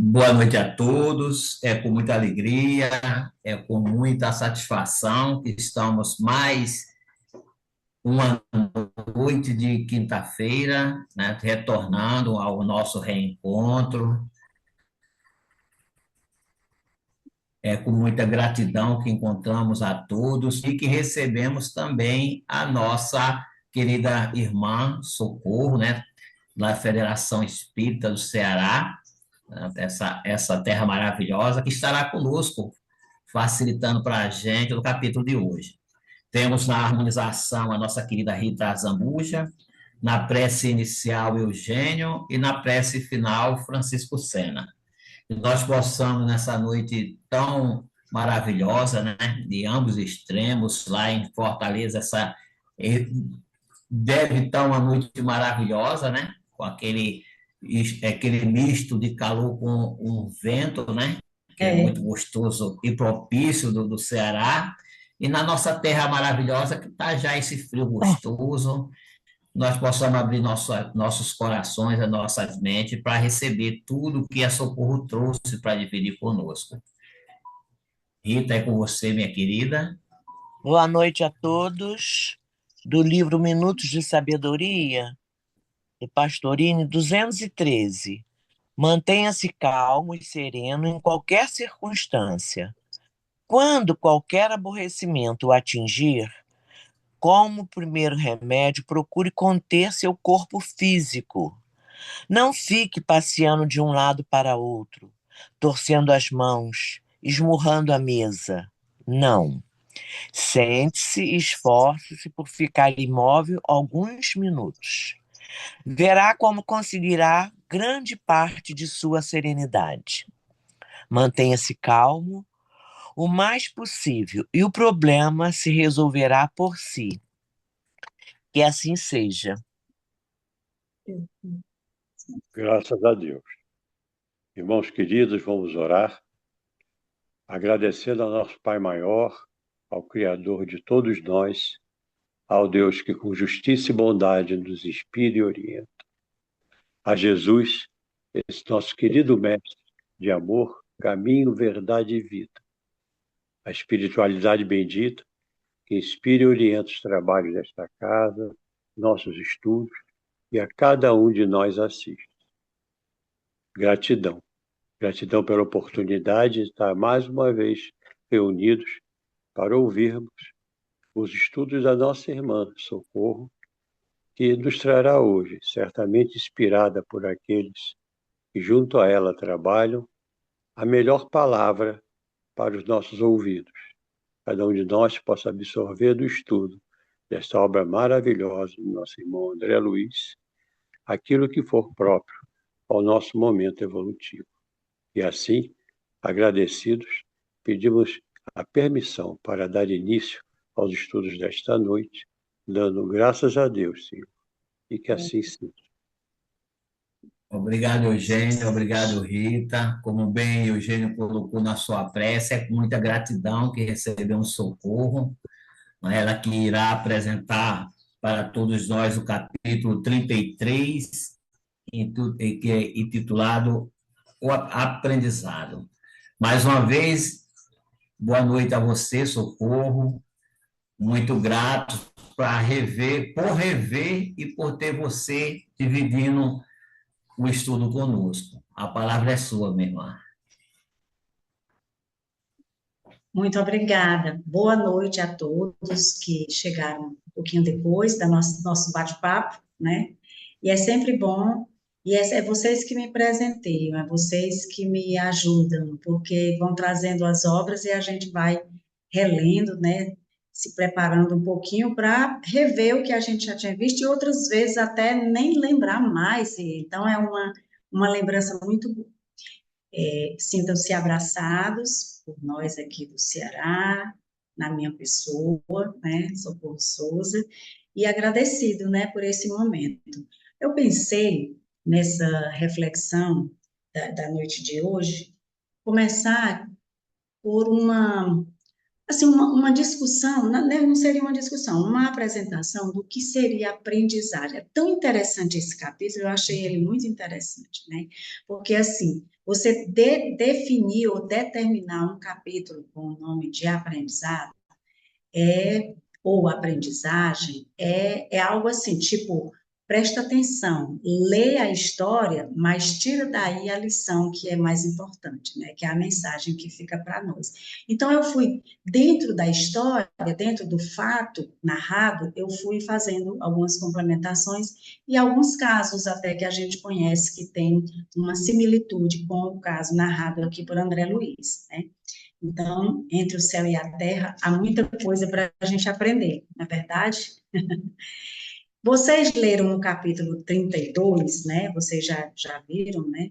Boa noite a todos. É com muita alegria, é com muita satisfação que estamos mais uma noite de quinta-feira, né, retornando ao nosso reencontro. É com muita gratidão que encontramos a todos e que recebemos também a nossa querida irmã Socorro, né, da Federação Espírita do Ceará, né, essa terra maravilhosa, que estará conosco facilitando para a gente o capítulo de hoje. Temos na harmonização a nossa querida Rita Zambuja, na prece inicial Eugênio e na prece final Francisco Sena. Que nós possamos, nessa noite tão maravilhosa, né, de ambos extremos, lá em Fortaleza, deve estar uma noite maravilhosa, né, com aquele misto de calor com um vento, né, que é É, muito gostoso e propício do Ceará, e na nossa terra maravilhosa, que está já esse frio gostoso, nós possamos abrir nossos corações, as nossas mentes, para receber tudo que a Socorro trouxe para dividir conosco. Rita, é com você, minha querida. boa noite a todos. Do livro Minutos de Sabedoria, de Pastorini 213. Mantenha-se calmo e sereno em qualquer circunstância. Quando qualquer aborrecimento o atingir, como primeiro remédio, procure conter seu corpo físico. Não fique passeando de um lado para outro, torcendo as mãos, esmurrando a mesa. Não. Sente-se e esforce-se por ficar imóvel alguns minutos. Verá como conseguirá grande parte de sua serenidade. Mantenha-se calmo o mais possível e o problema se resolverá por si. Que assim seja. Graças a Deus. Irmãos queridos, vamos orar, agradecendo ao nosso Pai Maior, ao Criador de todos nós, ao Deus que com justiça e bondade nos inspira e orienta, a Jesus, esse nosso querido Mestre de amor, caminho, verdade e vida, a espiritualidade bendita que inspira e orienta os trabalhos desta casa, nossos estudos e a cada um de nós assiste. Gratidão. Gratidão pela oportunidade de estar mais uma vez reunidos para ouvirmos os estudos da nossa irmã Socorro, que nos trará hoje, certamente inspirada por aqueles que junto a ela trabalham, a melhor palavra para os nossos ouvidos. Cada um de nós possa absorver do estudo desta obra maravilhosa do nosso irmão André Luiz, aquilo que for próprio ao nosso momento evolutivo. E assim, agradecidos, pedimos a permissão para dar início aos estudos desta noite, dando graças a Deus, Senhor, e que assim seja. Obrigado, Eugênio. Obrigado, Rita. Como bem Eugênio colocou na sua prece, é com muita gratidão que recebemos socorro. Ela que irá apresentar para todos nós o capítulo 33, que é intitulado O Aprendizado. Mais uma vez, boa noite a você, Socorro. Muito grato por rever e por ter você dividindo o estudo conosco. A palavra é sua, minha irmã. Muito obrigada. Boa noite a todos que chegaram um pouquinho depois da nosso bate-papo, né? E é sempre bom, e é vocês que me presenteiam, é vocês que me ajudam, porque vão trazendo as obras e a gente vai relendo, né? Se preparando um pouquinho para rever o que a gente já tinha visto e outras vezes até nem lembrar mais. Então, é uma lembrança muito boa. Sintam-se abraçados por nós aqui do Ceará, na minha pessoa, né, Socorro Souza, e agradecido, né, por esse momento. Eu pensei nessa reflexão da noite de hoje, começar por assim, uma discussão, não seria uma discussão, uma apresentação do que seria aprendizagem. É tão interessante esse capítulo, eu achei ele muito interessante, né? Porque, assim, Você definir ou determinar um capítulo com o nome de aprendizado é, ou aprendizagem, é algo assim, tipo, presta atenção, lê a história, mas tira daí a lição que é mais importante, né? Que é a mensagem que fica para nós. Então, eu fui, dentro da história, dentro do fato narrado, eu fui fazendo algumas complementações e alguns casos até que a gente conhece que tem uma similitude com o caso narrado aqui por André Luiz, né? Então, entre o céu e a terra, há muita coisa para a gente aprender, na é verdade? Vocês leram no capítulo 32, né? Vocês já viram, né?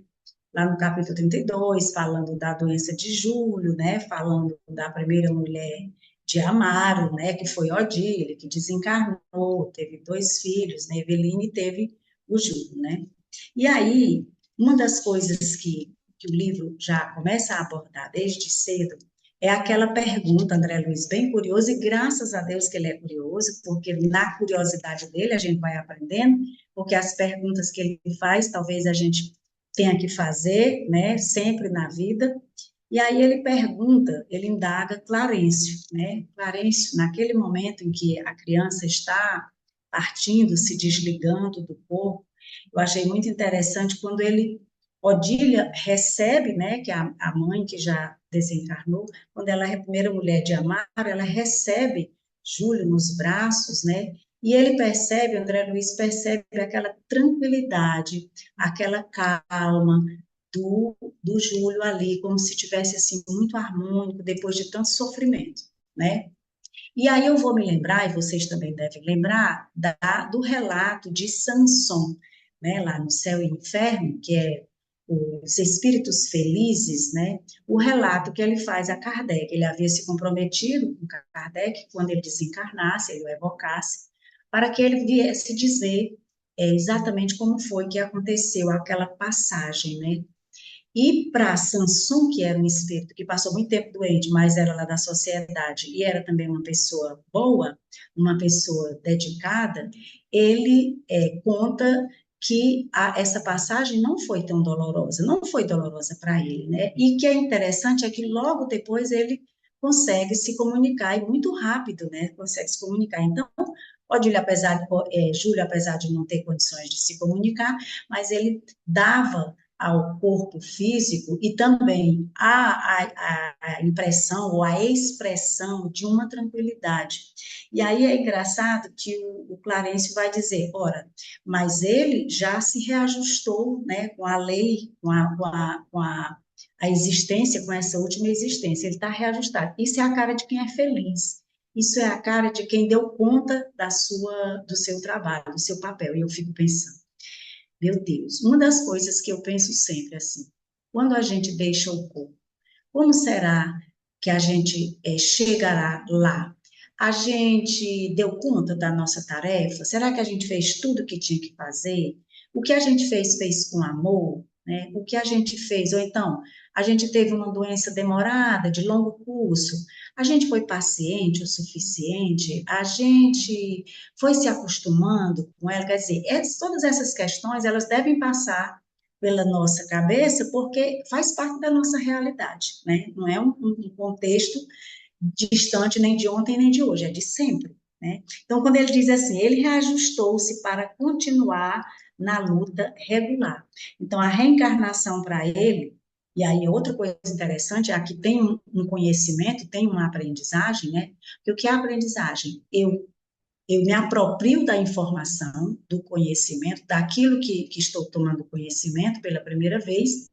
Lá no capítulo 32, falando da doença de Júlio, né? Falando da primeira mulher de Amaro, né? Que foi Odile, que desencarnou, teve 2 filhos, né? Eveline teve o Júlio, né? E aí, uma das coisas que o livro já começa a abordar desde cedo é aquela pergunta, André Luiz, bem curioso, e graças a Deus que ele é curioso, porque na curiosidade dele a gente vai aprendendo, porque as perguntas que ele faz, talvez a gente tenha que fazer, né, sempre na vida. E aí ele pergunta, ele indaga Clarencio, né? Clarencio, naquele momento em que a criança está partindo, se desligando do corpo, eu achei muito interessante quando Odília recebe, né, que a mãe que já desencarnou, quando ela é a primeira mulher de Amaro, ela recebe Júlio nos braços, né, e ele percebe, André Luiz percebe aquela tranquilidade, aquela calma do Júlio ali, como se tivesse, assim, muito harmônico, depois de tanto sofrimento, né. E aí eu vou me lembrar, e vocês também devem lembrar, do relato de Sansão, né, lá no Céu e Inferno, que é os espíritos felizes, né, o relato que ele faz a Kardec. Ele havia se comprometido com Kardec, quando ele desencarnasse, ele o evocasse, para que ele viesse dizer exatamente como foi que aconteceu aquela passagem, né, e para Samsung, que era um espírito que passou muito tempo doente, mas era lá da sociedade e era também uma pessoa boa, uma pessoa dedicada, ele conta que essa passagem não foi tão dolorosa, não foi dolorosa para ele, né? E que é interessante é que logo depois ele consegue se comunicar, e muito rápido, né? Consegue se comunicar. Então, Júlio, apesar de não ter condições de se comunicar, mas ele dava ao corpo físico e também a impressão ou a expressão de uma tranquilidade. E aí é engraçado que o Clarencio vai dizer, ora, mas ele já se reajustou, né, com a lei, a existência, com essa última existência, ele está reajustado. Isso é a cara de quem é feliz. Isso é a cara de quem deu conta do seu trabalho, do seu papel. E eu fico pensando, meu Deus, uma das coisas que eu penso sempre assim, quando a gente deixa o corpo, como será que a gente chegará lá? A gente deu conta da nossa tarefa? Será que a gente fez tudo o que tinha que fazer? O que a gente fez, fez com amor? Né? O que a gente fez? Ou então, a gente teve uma doença demorada, de longo curso, a gente foi paciente o suficiente? A gente foi se acostumando com ela? Quer dizer, todas essas questões, elas devem passar pela nossa cabeça, porque faz parte da nossa realidade, né? Não é um contexto distante nem de ontem nem de hoje, é de sempre, né? Então, quando ele diz assim, ele reajustou-se para continuar na luta regular. Então, a reencarnação para ele, e aí outra coisa interessante, aqui tem um conhecimento, tem uma aprendizagem, né? Porque o que é aprendizagem? Eu me aproprio da informação, do conhecimento, daquilo que estou tomando conhecimento pela primeira vez,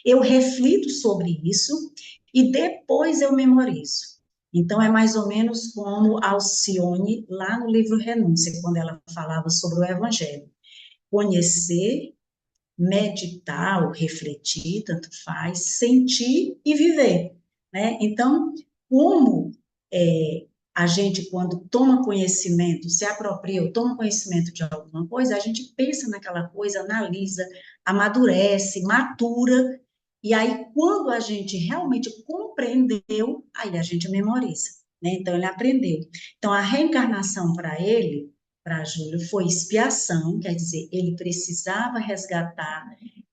eu reflito sobre isso e depois eu memorizo. Então, é mais ou menos como Alcione, lá no livro Renúncia, quando ela falava sobre o Evangelho. Conhecer, meditar ou refletir, tanto faz, sentir e viver, né? Então, como a gente, quando toma conhecimento, se apropria ou toma conhecimento de alguma coisa, a gente pensa naquela coisa, analisa, amadurece, matura, e aí, quando a gente realmente compreendeu, aí a gente memoriza, né? Então, ele aprendeu. Então, a reencarnação para ele, para Júlio, foi expiação, quer dizer, ele precisava resgatar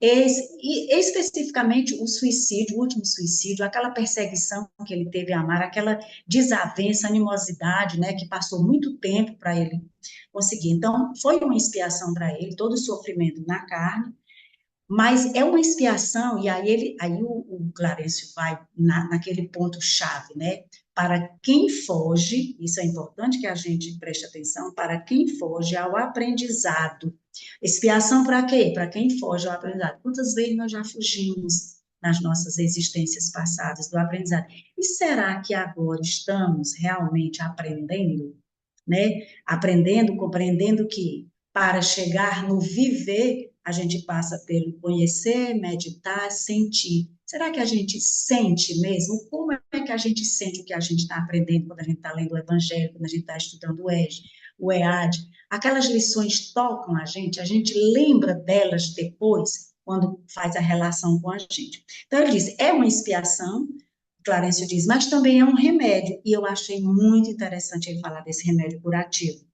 E especificamente o suicídio, o último suicídio, aquela perseguição que ele teve a Mara, aquela desavença, animosidade, né, que passou muito tempo para ele conseguir. Então, foi uma expiação para ele, todo o sofrimento na carne, mas é uma expiação, e aí o Clarencio vai naquele ponto-chave, né? Para quem foge, isso é importante que a gente preste atenção, para quem foge ao aprendizado. Expiação para quê? Para quem foge ao aprendizado. Quantas vezes nós já fugimos nas nossas existências passadas do aprendizado? E será que agora estamos realmente aprendendo, né? Aprendendo, compreendendo que para chegar no viver, a gente passa pelo conhecer, meditar, sentir. Será que a gente sente mesmo? Como é que a gente sente o que a gente está aprendendo quando a gente está lendo o Evangelho, quando a gente está estudando o EJA, o EAD? Aquelas lições tocam a gente lembra delas depois, quando faz a relação com a gente. Então, ele diz, é uma expiação, Clarencio diz, mas também é um remédio, e eu achei muito interessante ele falar desse remédio curativo.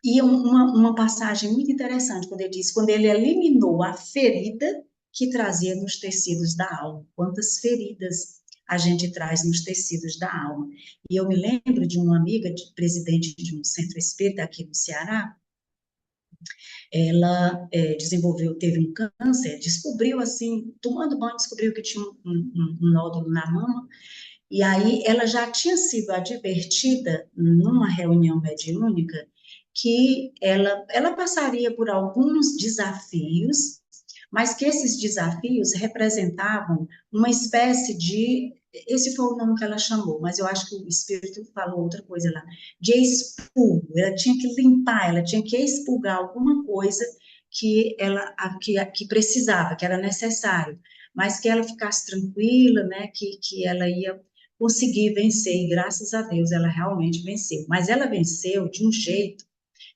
E uma passagem muito interessante, quando ele diz, quando ele eliminou a ferida que trazia nos tecidos da alma. Quantas feridas a gente traz nos tecidos da alma. E eu me lembro de uma amiga, presidente de um centro espírita aqui no Ceará, ela teve um câncer, descobriu assim, tomando banho, descobriu que tinha um nódulo na mama, e aí ela já tinha sido advertida numa reunião mediúnica que ela passaria por alguns desafios, mas que esses desafios representavam uma espécie de, esse foi o nome que ela chamou, mas eu acho que o espírito falou outra coisa lá, de expurgo, ela tinha que limpar, ela tinha que expurgar alguma coisa que precisava, que era necessário, mas que ela ficasse tranquila, né, que ela ia conseguir vencer, e graças a Deus ela realmente venceu, mas ela venceu de um jeito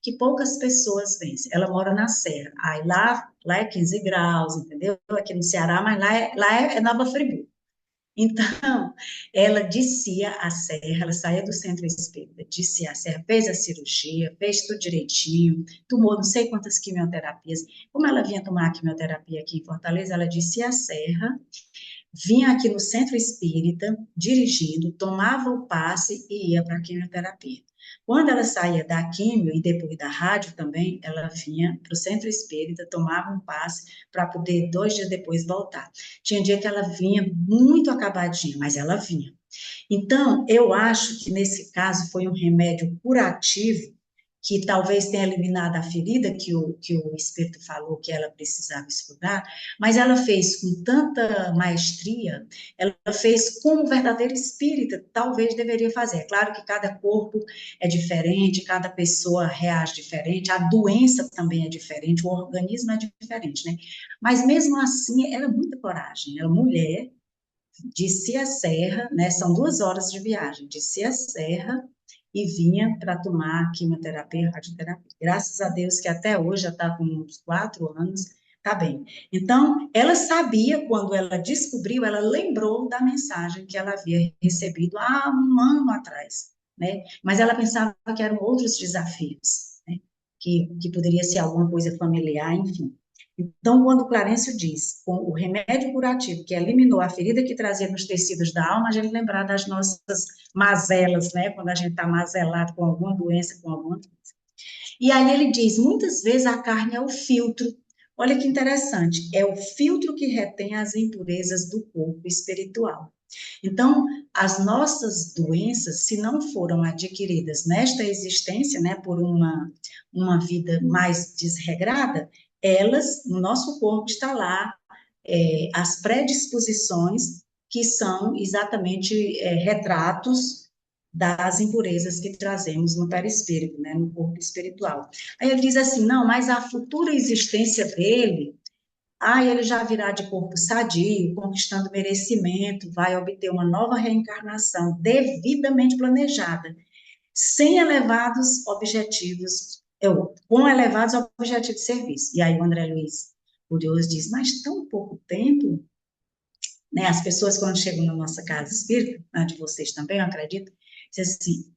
que poucas pessoas vencem. Ela mora na Serra, aí lá é 15 graus, entendeu? Aqui no Ceará, mas lá é Nova Friburgo. Então, ela descia a serra, ela saía do centro espírita, descia a serra, fez a cirurgia, fez tudo direitinho, tomou não sei quantas quimioterapias. Como ela vinha tomar a quimioterapia aqui em Fortaleza, ela descia a serra, vinha aqui no centro espírita, dirigindo, tomava o passe e ia para a quimioterapia. Quando ela saía da quimio e depois da rádio também, ela vinha para o centro espírita, tomava um passe para poder 2 dias depois voltar. Tinha dia que ela vinha muito acabadinha, mas ela vinha. Então, eu acho que nesse caso foi um remédio curativo que talvez tenha eliminado a ferida que o espírito falou que ela precisava estudar, mas ela fez com tanta maestria, ela fez como verdadeira espírita talvez deveria fazer. É claro que cada corpo é diferente, cada pessoa reage diferente, a doença também é diferente, o organismo é diferente, né? Mas mesmo assim, era muita coragem, era mulher, descia a serra, né? São 2 horas de viagem, descia a serra e vinha para tomar quimioterapia e radioterapia. Graças a Deus que até hoje já está com uns 4 anos, está bem. Então, ela sabia, quando ela descobriu, ela lembrou da mensagem que ela havia recebido há um ano atrás, né? Mas ela pensava que eram outros desafios, né? Que poderia ser alguma coisa familiar, enfim. Então, quando o Clarencio diz, com o remédio curativo que eliminou a ferida que trazia nos tecidos da alma, a gente lembrar das nossas mazelas, né? Quando a gente está mazelado com alguma doença, com alguma coisa. E aí ele diz, muitas vezes a carne é o filtro. Olha que interessante, é o filtro que retém as impurezas do corpo espiritual. Então, as nossas doenças, se não foram adquiridas nesta existência, né, por uma vida mais desregrada, elas, no nosso corpo, está lá as predisposições que são exatamente retratos das impurezas que trazemos no perispírito, né, no corpo espiritual. Aí ele diz assim, não, mas a futura existência dele, ele já virá de corpo sadio, conquistando merecimento, vai obter uma nova reencarnação devidamente planejada, sem elevados objetivos, com elevados objetivos de serviço. E aí o André Luiz, curioso, diz, mas tão pouco tempo, né? As pessoas quando chegam na nossa casa espírita, a de vocês também, eu acredito, dizem assim,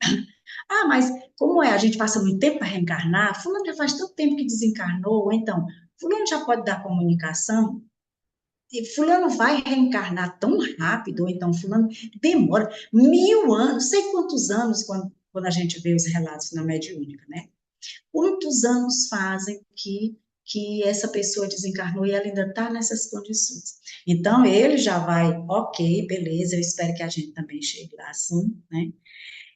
mas como é, a gente passa muito tempo para reencarnar, fulano já faz tanto tempo que desencarnou, ou então, fulano já pode dar comunicação, fulano vai reencarnar tão rápido, ou então fulano demora 1000 anos, não sei quantos anos, quando a gente vê os relatos na mediúnica, né? Quantos anos fazem que essa pessoa desencarnou e ela ainda está nessas condições? Então, ele já vai, ok, beleza, eu espero que a gente também chegue lá assim, né?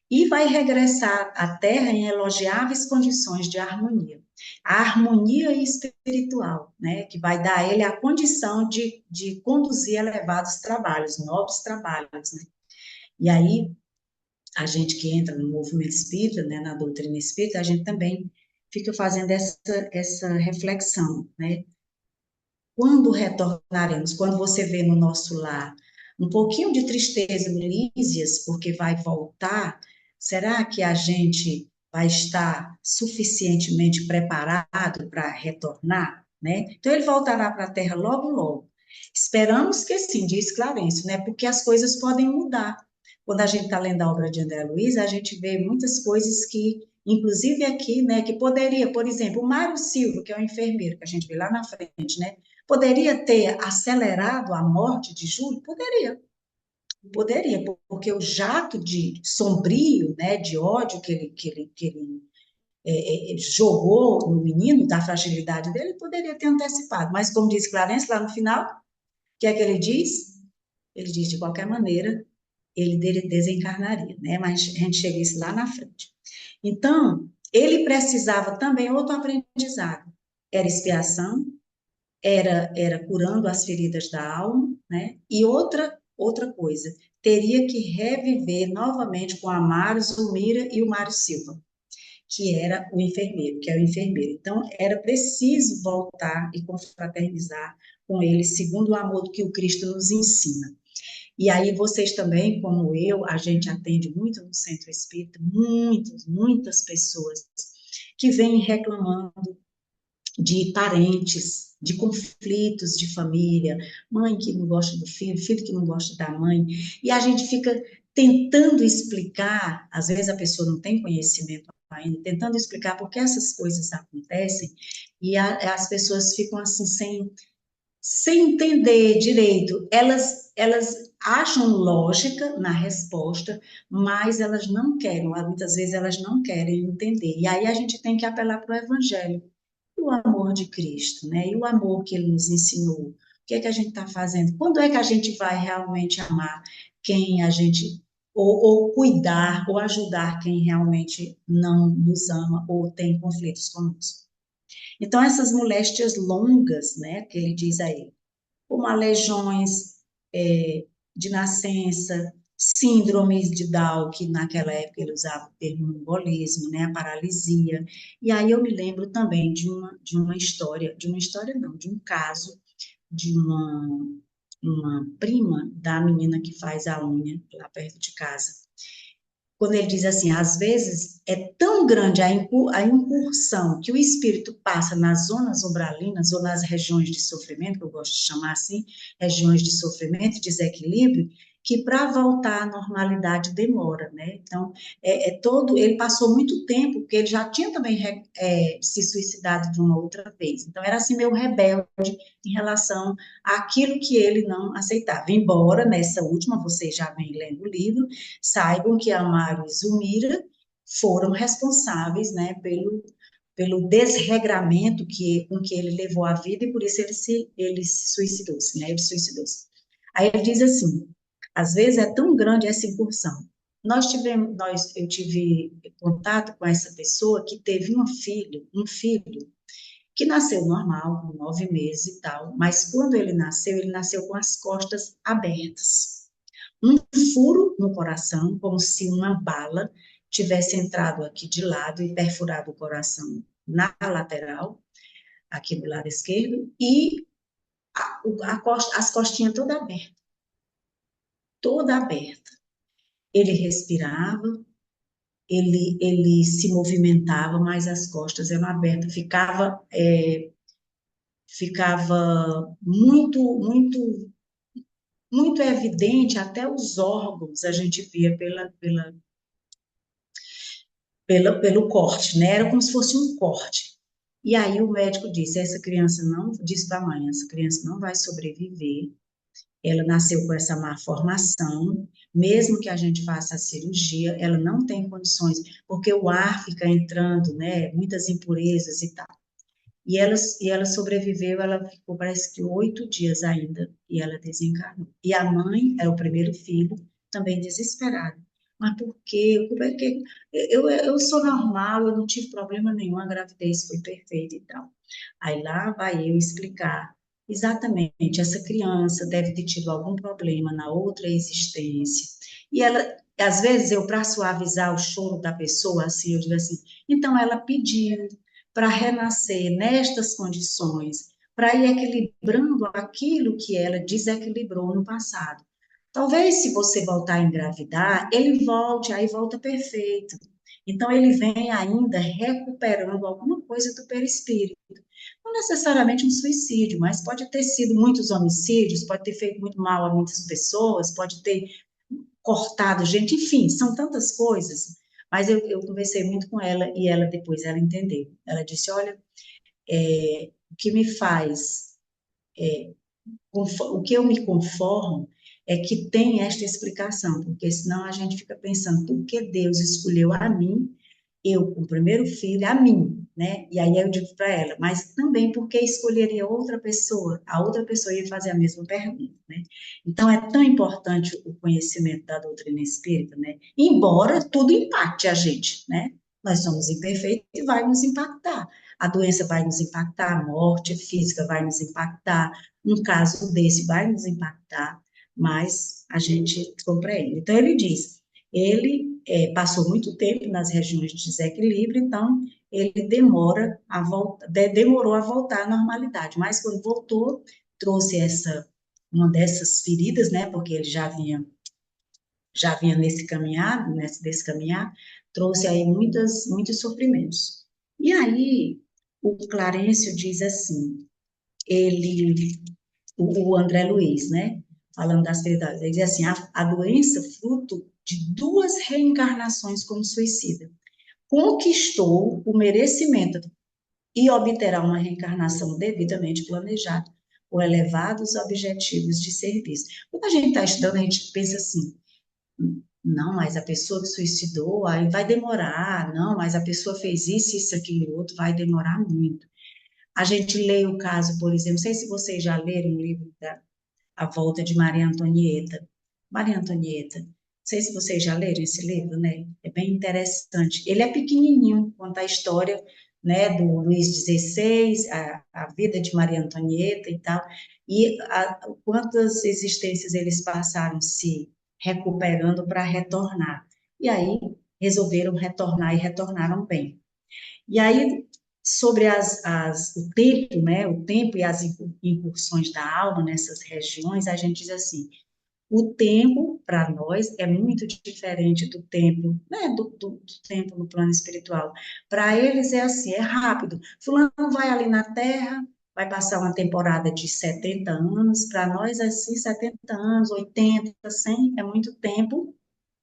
E vai regressar à Terra em elogiáveis condições de harmonia. A harmonia espiritual, né, que vai dar a ele a condição de conduzir elevados trabalhos, nobres trabalhos, né? E aí, a gente que entra no movimento espírita, né, na doutrina espírita, a gente também fica fazendo essa reflexão, né? Quando retornaremos? Quando você vê no nosso lar um pouquinho de tristeza no Lísias, porque vai voltar, será que a gente vai estar suficientemente preparado para retornar, né? Então ele voltará para a Terra logo, logo. Esperamos que sim, diz Clarencio, né? Porque as coisas podem mudar. Quando a gente está lendo a obra de André Luiz, a gente vê muitas coisas que, inclusive aqui, né, que poderia, por exemplo, o Mário Silva, que é o enfermeiro, que a gente vê lá na frente, né? Poderia ter acelerado a morte de Júlio? Poderia, porque o jato de sombrio, né, de ódio que ele jogou no menino, da fragilidade dele, poderia ter antecipado. Mas, como diz Clarence lá no final, o que é que ele diz? Ele diz, de qualquer maneira, ele desencarnaria, né? Mas a gente chega isso lá na frente. Então, ele precisava também outro aprendizado. Era expiação, era curando as feridas da alma, né? E outra coisa, teria que reviver novamente com a Mário Zulmira e o Mário Silva, que era o enfermeiro, que é o enfermeiro. Então, era preciso voltar e confraternizar com ele, segundo o amor que o Cristo nos ensina. E aí vocês também, como eu, a gente atende muito no Centro Espírita, muitas pessoas que vêm reclamando de parentes, de conflitos de família, mãe que não gosta do filho, filho que não gosta da mãe, e a gente fica tentando explicar, às vezes a pessoa não tem conhecimento ainda, tentando explicar por que essas coisas acontecem, e as pessoas ficam assim, sem entender direito. Elas acham lógica na resposta, mas elas não querem, muitas vezes elas não querem entender. E aí a gente tem que apelar para o Evangelho, o amor de Cristo, né? E o amor que ele nos ensinou. O que é que a gente está fazendo? Quando é que a gente vai realmente amar quem a gente, ou cuidar, ou ajudar quem realmente não nos ama ou tem conflitos conosco? Então, essas moléstias longas, né, que ele diz aí, como aleijões de nascença, síndromes de Down, que naquela época ele usava o termo embolismo, né, a paralisia. E aí eu me lembro também de uma história não, de um caso de uma prima da menina que faz a unha lá perto de casa. Quando ele diz assim, às vezes é tão grande a incursão que o espírito passa nas zonas umbralinas ou nas regiões de sofrimento, que eu gosto de chamar assim, regiões de sofrimento e desequilíbrio, que para voltar à normalidade demora, né? Então, ele passou muito tempo, porque ele já tinha também se suicidado de uma outra vez. Então, era assim meio rebelde em relação àquilo que ele não aceitava. Embora, nessa última, vocês já vêm lendo o livro, saibam que Amaro e Zulmira foram responsáveis, né, pelo desregramento com que ele levou a vida, e por isso ele se suicidou-se, né, ele suicidou-se. Aí ele diz assim, às vezes é tão grande essa incursão. Eu tive contato com essa pessoa que teve um filho que nasceu normal, com 9 meses e tal, mas quando ele nasceu com as costas abertas. Um furo no coração, como se uma bala tivesse entrado aqui de lado e perfurado o coração na lateral, aqui do lado esquerdo, e as costinhas toda aberta. Ele respirava, ele se movimentava, mas as costas eram abertas, ficava muito evidente, até os órgãos a gente via pelo corte, né? Era como se fosse um corte. E aí o médico disse, essa criança não, disse para a mãe, essa criança não vai sobreviver, ela nasceu com essa má formação, mesmo que a gente faça a cirurgia, ela não tem condições, porque o ar fica entrando, né, muitas impurezas e tal. E ela sobreviveu, ela ficou, parece que 8 dias ainda, e ela desencarnou. E a mãe, era o primeiro filho, também desesperada. Mas por quê? Porque eu sou normal, eu não tive problema nenhum, a gravidez foi perfeita e tal. Aí lá vai eu explicar. Exatamente, essa criança deve ter tido algum problema na outra existência. E ela, às vezes, eu, para suavizar o choro da pessoa, assim, eu digo assim, então ela pediu para renascer nestas condições, para ir equilibrando aquilo que ela desequilibrou no passado. Talvez, se você voltar a engravidar, ele volte, aí volta perfeito. Então, ele vem ainda recuperando alguma coisa do perispírito. Não necessariamente um suicídio, mas pode ter sido muitos homicídios, pode ter feito muito mal a muitas pessoas, pode ter cortado gente, enfim, são tantas coisas. Mas eu conversei muito com ela e ela depois ela entendeu. Ela disse: olha, o que me faz, o que eu me conformo é que tem esta explicação, porque senão a gente fica pensando por que Deus escolheu a mim, eu com o primeiro filho, a mim, né? E aí eu digo para ela, mas também porque escolheria outra pessoa, a outra pessoa ia fazer a mesma pergunta, né? Então é tão importante o conhecimento da doutrina espírita, né? Embora tudo impacte a gente, né? Nós somos imperfeitos e vai nos impactar. A doença vai nos impactar, a morte física vai nos impactar, um caso desse vai nos impactar, mas a gente compreende. Então, ele diz, ele passou muito tempo nas regiões de desequilíbrio, então ele demorou a voltar à normalidade, mas quando voltou, trouxe uma dessas feridas, né, porque ele já vinha nesse caminhar, trouxe aí muitos sofrimentos. E aí, o Clarencio diz assim, ele o André Luiz, né? Falando das felicidades. Ele diz assim: a doença, fruto de 2 reencarnações como suicida, conquistou o merecimento e obterá uma reencarnação devidamente planejada, com elevados objetivos de serviço. Quando a gente está estudando, a gente pensa assim: não, mas a pessoa que suicidou, aí vai demorar, não, mas a pessoa fez isso, aquilo, outro, vai demorar muito. A gente lê o caso, por exemplo, não sei se vocês já leram o livro A Volta de Maria Antonieta. Maria Antonieta, não sei se vocês já leram esse livro, né? É bem interessante. Ele é pequenininho, conta a história, né, do Luís XVI, a vida de Maria Antonieta e tal, e quantas existências eles passaram se recuperando para retornar. E aí resolveram retornar e retornaram bem. E aí, sobre o tempo, né, o tempo e as incursões da alma nessas regiões, a gente diz assim, o tempo, para nós, é muito diferente do tempo, né, do tempo no plano espiritual. Para eles é assim, é rápido. Fulano vai ali na Terra, vai passar uma temporada de 70 anos, para nós, assim, 70 anos, 80, 100, é muito tempo,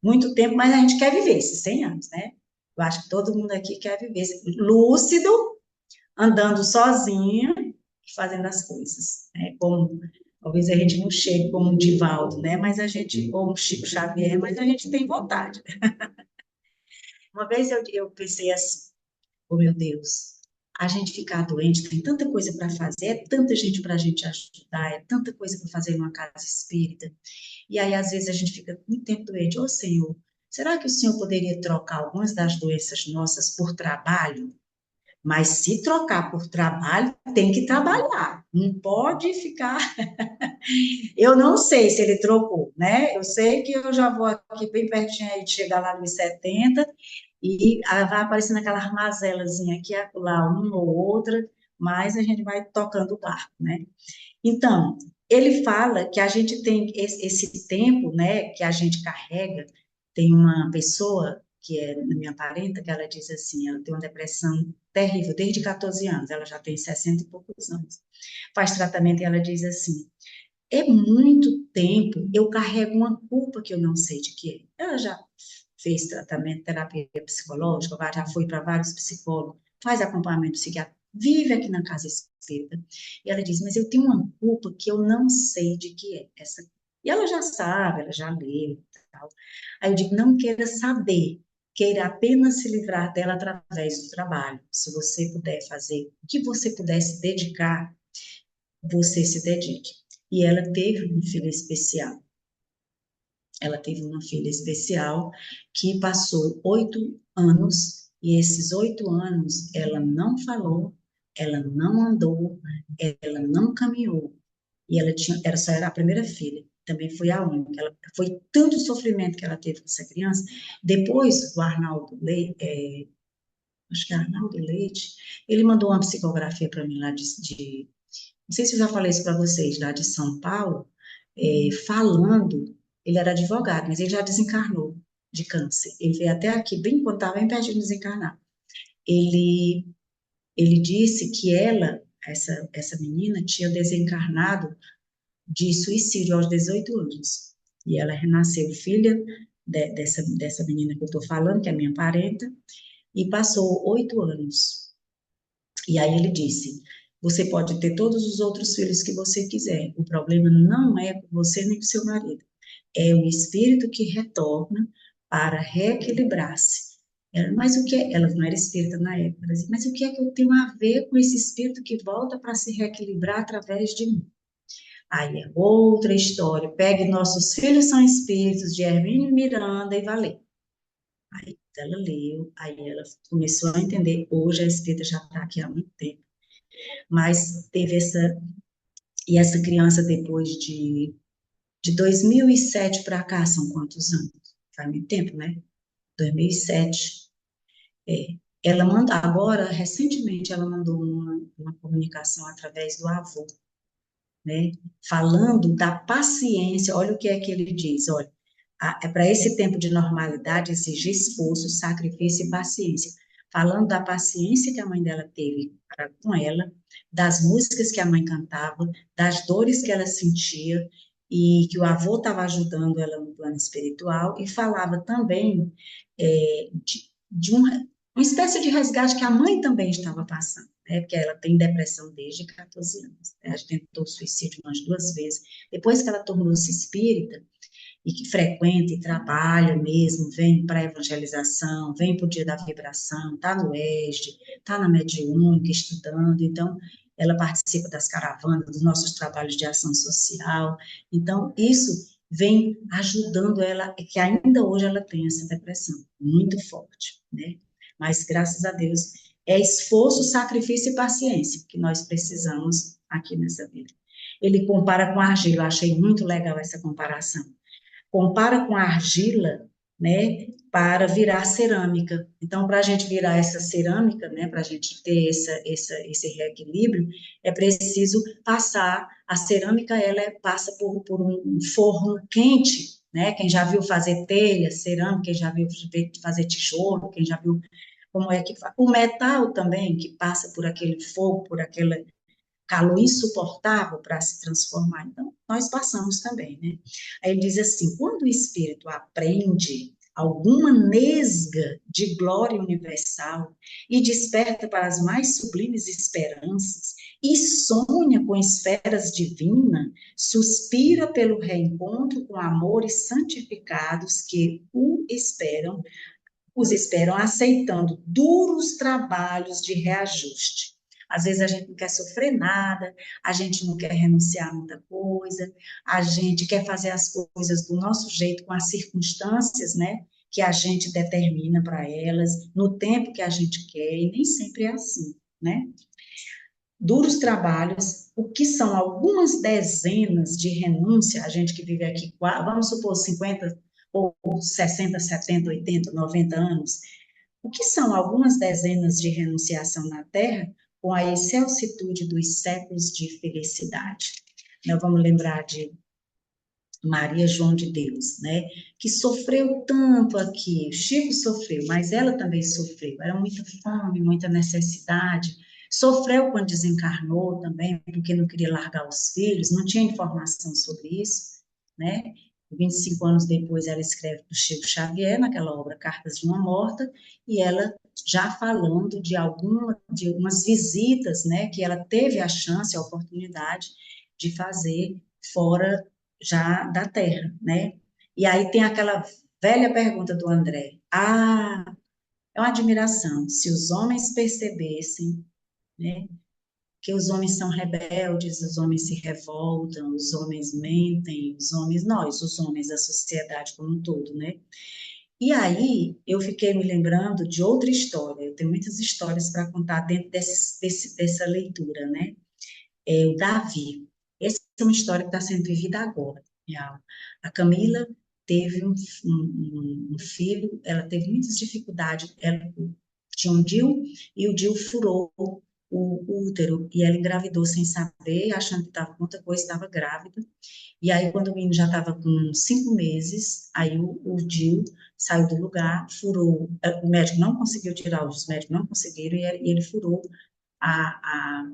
mas a gente quer viver esses 100 anos, né? Eu acho que todo mundo aqui quer viver lúcido, andando sozinho e fazendo as coisas, né? Como, talvez a gente não chegue como um Divaldo, né? Mas a gente, ou um Chico Xavier, mas a gente tem vontade. Uma vez eu pensei assim, oh meu Deus, a gente ficar doente, tem tanta coisa para fazer, é tanta gente para a gente ajudar, é tanta coisa para fazer numa casa espírita. E aí, às vezes, a gente fica muito tempo doente. Ô, Senhor, será que o Senhor poderia trocar algumas das doenças nossas por trabalho? Mas se trocar por trabalho, tem que trabalhar. Não pode ficar. Eu não sei se ele trocou, né? Eu sei que eu já vou aqui bem pertinho aí de chegar lá nos 70 e vai aparecendo aquela mazelazinha aqui, lá, uma ou outra, mas a gente vai tocando o barco, né? Então, ele fala que a gente tem esse tempo, né, que a gente carrega. Tem uma pessoa que é na minha parenta, que ela diz assim, ela tem uma depressão terrível desde 14 anos, ela já tem 60 e poucos anos. Faz tratamento e ela diz assim, é muito tempo, eu carrego uma culpa que eu não sei de que é. Ela já fez tratamento, terapia psicológica, já foi para vários psicólogos, faz acompanhamento vive aqui na casa espírita. E ela diz, mas eu tenho uma culpa que eu não sei de que é essa. E ela já sabe, ela já leu e tal. Aí eu digo, não queira saber, queira apenas se livrar dela através do trabalho. Se você puder fazer o que você puder se dedicar, você se dedique. E ela teve um filho especial. Ela teve uma filha especial que passou 8 anos, e esses 8 anos ela não falou, ela não andou, ela não caminhou. E ela tinha, era só era a primeira filha, também foi a única. Ela, foi tanto sofrimento que ela teve com essa criança. Depois, o Arnaldo Leite, acho que é Arnaldo Leite, ele mandou uma psicografia para mim lá não sei se eu já falei isso para vocês, lá de São Paulo, falando, ele era advogado, mas ele já desencarnou de câncer. Ele veio até aqui, bem quando estava bem pertinho de desencarnar. Ele, ele disse que essa menina, tinha desencarnado de suicídio aos 18 anos. E ela renasceu filha dessa menina que eu estou falando, que é minha parenta, e passou 8 anos. E aí ele disse: você pode ter todos os outros filhos que você quiser, o problema não é com você nem com seu marido, é o espírito que retorna para reequilibrar-se. Mas o que é? Ela não era espírita na época, mas o que é que eu tenho a ver com esse espírito que volta para se reequilibrar através de mim? Aí é outra história. Pegue Nossos Filhos São Espíritos, de Hermínio Miranda, e vai ler. Aí ela leu, aí ela começou a entender. Hoje a espírita já está aqui há muito tempo. Mas teve essa. E essa criança, depois de 2007 para cá, são quantos anos? Faz muito tempo, né? 2007. É. Ela manda, agora, recentemente, ela mandou uma comunicação através do avô, né? Falando da paciência. Olha o que é que ele diz: olha, é para esse tempo de normalidade exigir esforço, sacrifício e paciência. Falando da paciência que a mãe dela teve com ela, das músicas que a mãe cantava, das dores que ela sentia, e que o avô estava ajudando ela no plano espiritual, e falava também de uma espécie de resgate que a mãe também estava passando, né? Porque ela tem depressão desde 14 anos. Né? Ela tentou suicídio umas 2 vezes. Depois que ela tornou-se espírita, e que frequenta e trabalha mesmo, vem para a evangelização, vem para o Dia da Vibração, está no ESD, está na Mediúnica, estudando, então ela participa das caravanas, dos nossos trabalhos de ação social, então isso vem ajudando ela, que ainda hoje ela tem essa depressão, muito forte, né? Mas graças a Deus é esforço, sacrifício e paciência que nós precisamos aqui nessa vida. Ele compara com a argila, eu achei muito legal essa comparação. Compara com a argila, né, para virar cerâmica. Então, para a gente virar essa cerâmica, né, para a gente ter esse reequilíbrio, é preciso passar, a cerâmica, ela passa por um forno quente, né, quem já viu fazer telha, cerâmica, quem já viu fazer tijolo, quem já viu como é que faz. O metal também, que passa por aquele fogo, por aquele calor insuportável para se transformar. Então, nós passamos também, né? Aí ele diz assim: quando o espírito aprende alguma nesga de glória universal e desperta para as mais sublimes esperanças e sonha com esferas divinas, suspira pelo reencontro com amores santificados que os esperam aceitando duros trabalhos de reajuste. Às vezes a gente não quer sofrer nada, a gente não quer renunciar a muita coisa, a gente quer fazer as coisas do nosso jeito, com as circunstâncias, né, que a gente determina para elas, no tempo que a gente quer, e nem sempre é assim, né? Duros trabalhos, o que são algumas dezenas de renúncia, a gente que vive aqui, vamos supor, 50 ou 60, 70, 80, 90 anos, o que são algumas dezenas de renunciação na Terra com a excelsitude dos séculos de felicidade? Nós vamos lembrar de Maria João de Deus, né? Que sofreu tanto aqui, Chico sofreu, mas ela também sofreu, era muita fome, muita necessidade, sofreu quando desencarnou também, porque não queria largar os filhos, não tinha informação sobre isso, né? 25 anos depois, ela escreve para o Chico Xavier, naquela obra Cartas de uma Morta, e ela já falando de algumas visitas, né, que ela teve a chance, a oportunidade de fazer fora já da Terra, né? E aí tem aquela velha pergunta do André. É uma admiração. Se os homens percebessem, né, que os homens são rebeldes, os homens se revoltam, os homens mentem, os homens, a sociedade como um todo, né? E aí, eu fiquei me lembrando de outra história, eu tenho muitas histórias para contar dentro dessa leitura, né? É o Davi. Essa é uma história que está sendo vivida agora, real. A Camila teve um filho, ela teve muitas dificuldades, ela tinha um DIU, e o DIU furou o útero, e ela engravidou sem saber, achando que estava com outra coisa, estava grávida, e aí quando o menino já estava com 5 meses, aí o DIU saiu do lugar, furou, o médico não conseguiu tirar, os médicos não conseguiram, e ele furou a,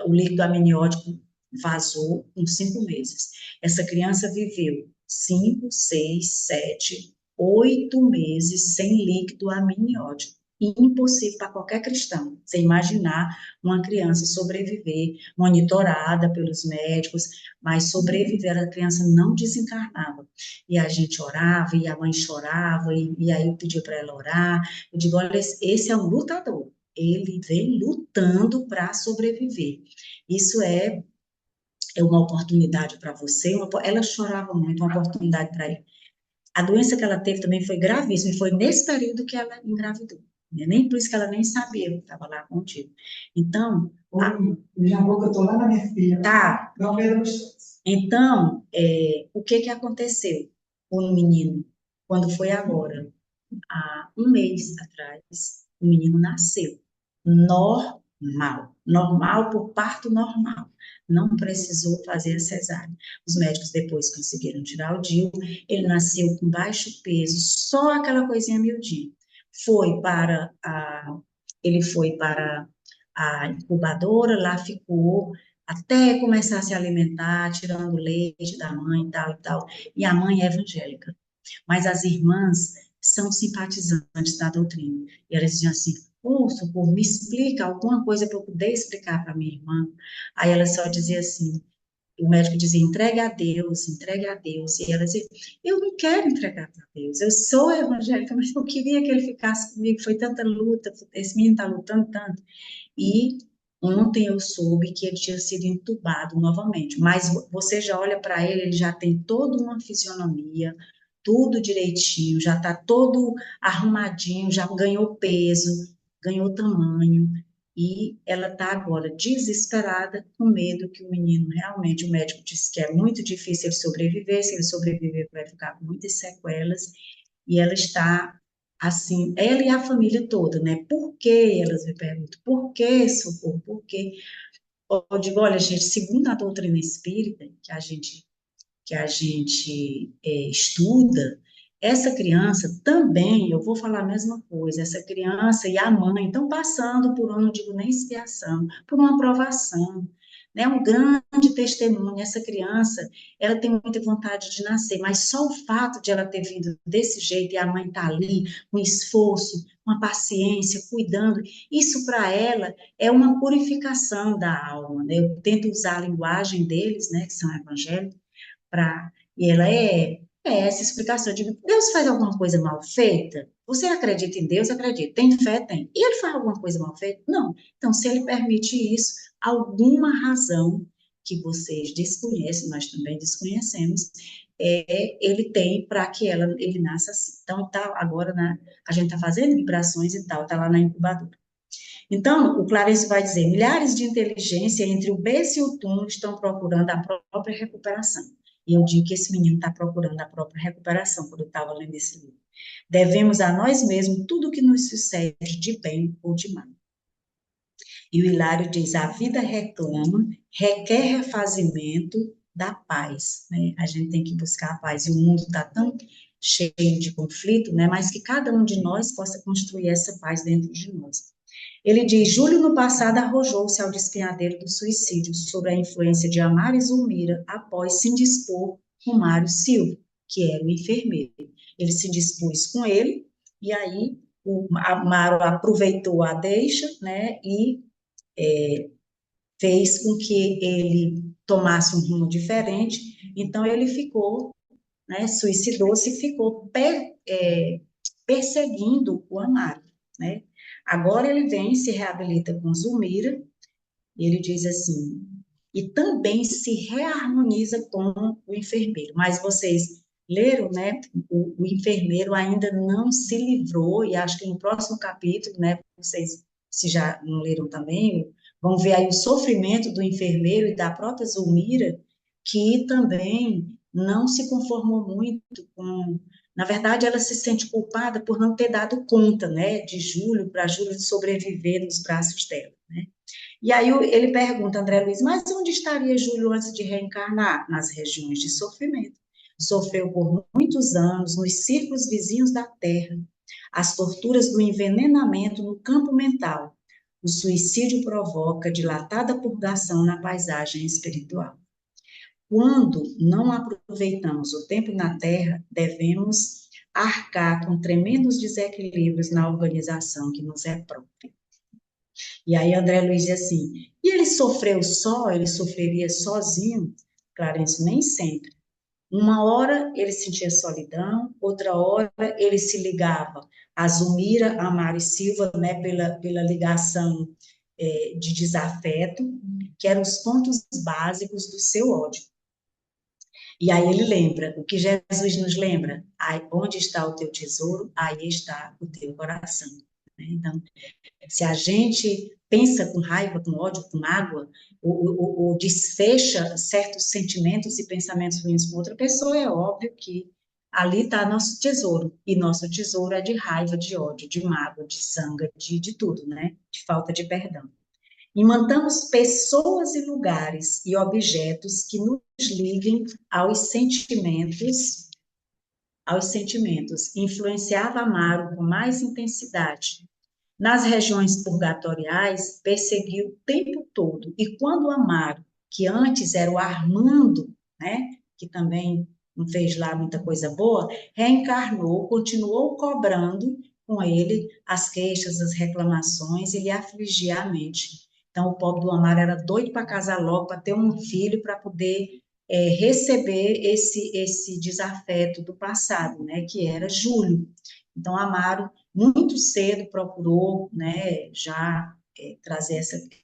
o líquido amniótico vazou com 5 meses. Essa criança viveu 5, 6, 7, 8 meses sem líquido amniótico. Impossível para qualquer cristão, você imaginar uma criança sobreviver, monitorada pelos médicos, mas sobreviver, a criança não desencarnava. E a gente orava, e a mãe chorava, e aí eu pedia para ela orar. Eu digo, olha, esse é um lutador, ele vem lutando para sobreviver. Isso é uma oportunidade para você. Ela chorava muito, uma oportunidade para ele. A doença que ela teve também foi gravíssima, e foi nesse período que ela engravidou. Nem por isso que ela nem sabia que estava lá contigo. Então. Já vou que eu estou lá na minha filha. Tá. Não vejo gostoso. Então, o que aconteceu com o menino? Quando foi agora, há um mês atrás, o menino nasceu normal por parto normal, não precisou fazer a cesárea. Os médicos depois conseguiram tirar o DIU, ele nasceu com baixo peso, só aquela coisinha miudinha. Ele foi para a incubadora, lá ficou até começar a se alimentar, tirando leite da mãe e tal, e a mãe é evangélica. Mas as irmãs são simpatizantes da doutrina. E elas diziam assim, Socorro, me explica alguma coisa para eu poder explicar para minha irmã. Aí ela só dizia assim, o médico dizia, entregue a Deus, entregue a Deus. E ela dizia, eu não quero entregar para Deus, eu sou evangélica, mas eu queria que ele ficasse comigo, foi tanta luta, esse menino está lutando tanto. E ontem eu soube que ele tinha sido entubado novamente, mas você já olha para ele, ele já tem toda uma fisionomia, tudo direitinho, já está todo arrumadinho, já ganhou peso, ganhou tamanho, e ela está agora desesperada, com medo que o menino realmente, o médico disse que é muito difícil ele sobreviver, se ele sobreviver vai ficar com muitas sequelas, e ela está assim, ela e a família toda, né? Por que, elas me perguntam, por que, Socorro, por quê? Eu digo, olha, gente, segundo a doutrina espírita, que a gente estuda, essa criança também, eu vou falar a mesma coisa, essa criança e a mãe estão passando por, eu não digo nem expiação, por uma aprovação, né, um grande testemunho. Essa criança, ela tem muita vontade de nascer, mas só o fato de ela ter vindo desse jeito e a mãe estar ali, com esforço, com a paciência, cuidando, isso para ela é uma purificação da alma, né? Eu tento usar a linguagem deles, né, que são evangélicos, e ela essa explicação. Eu digo, Deus faz alguma coisa mal feita? Você acredita em Deus? Acredita. Tem fé? Tem. E ele faz alguma coisa mal feita? Não. Então, se ele permite isso, alguma razão que vocês desconhecem, nós também desconhecemos, ele tem para que ele nasça assim. Então, tá, agora a gente está fazendo vibrações e tal, está lá na incubadora. Então, o Clarence vai dizer, milhares de inteligência entre o berço e o túmulo estão procurando a própria recuperação. E eu digo que esse menino está procurando a própria recuperação, quando eu estava lendo esse livro. Devemos a nós mesmos tudo o que nos sucede de bem ou de mal. E o Hilário diz, a vida reclama, requer refazimento da paz. Né? A gente tem que buscar a paz, e o mundo está tão cheio de conflito, né? Mas que cada um de nós possa construir essa paz dentro de nós. Ele diz, Júlio no passado arrojou-se ao despenhadeiro do suicídio, sob a influência de Amar e Zulmira, após se indispor com Mário Silva, que era o enfermeiro. Ele se dispôs com ele, e aí o Amaro aproveitou a deixa, né, e fez com que ele tomasse um rumo diferente, então ele ficou, né, suicidou-se e ficou perseguindo o Amaro, né. Agora ele vem e se reabilita com Zulmira, e ele diz assim, e também se reharmoniza com o enfermeiro. Mas vocês leram, né? O enfermeiro ainda não se livrou, e acho que no próximo capítulo, né? Vocês, se já não leram também, vão ver aí o sofrimento do enfermeiro e da própria Zulmira, que também não se conformou muito com. Na verdade, ela se sente culpada por não ter dado conta, né? De Júlio, para Júlio sobreviver nos braços dela, né? E aí ele pergunta, André Luiz, mas onde estaria Júlio antes de reencarnar? Nas regiões de sofrimento. Sofreu por muitos anos nos círculos vizinhos da Terra, as torturas do envenenamento no campo mental. O suicídio provoca dilatada purgação na paisagem espiritual. Quando não aproveitamos o tempo na Terra, devemos arcar com tremendos desequilíbrios na organização que nos é própria. E aí André Luiz diz assim, e ele sofreu só, ele sofreria sozinho? Clarencio, nem sempre. Uma hora ele sentia solidão, outra hora ele se ligava a Zulmira, a Mário Silva, né, pela ligação de desafeto, que eram os pontos básicos do seu ódio. E aí ele lembra, o que Jesus nos lembra, onde está o teu tesouro, aí está o teu coração. Então, se a gente pensa com raiva, com ódio, com mágoa, ou desfecha certos sentimentos e pensamentos ruins com outra pessoa, é óbvio que ali está nosso tesouro. E nosso tesouro é de raiva, de ódio, de mágoa, de sangue, de tudo, né? De falta de perdão. E mantamos pessoas e lugares e objetos que nos liguem aos sentimentos. Influenciava Amaro com mais intensidade. Nas regiões purgatoriais, perseguiu o tempo todo. E quando Amaro, que antes era o Armando, né, que também não fez lá muita coisa boa, reencarnou, continuou cobrando com ele as queixas, as reclamações, e lhe afligia a mente. Então, o pobre do Amaro era doido para casar logo, para ter um filho, para poder receber esse desafeto do passado, né, que era Júlio. Então, Amaro muito cedo procurou, né, já trazer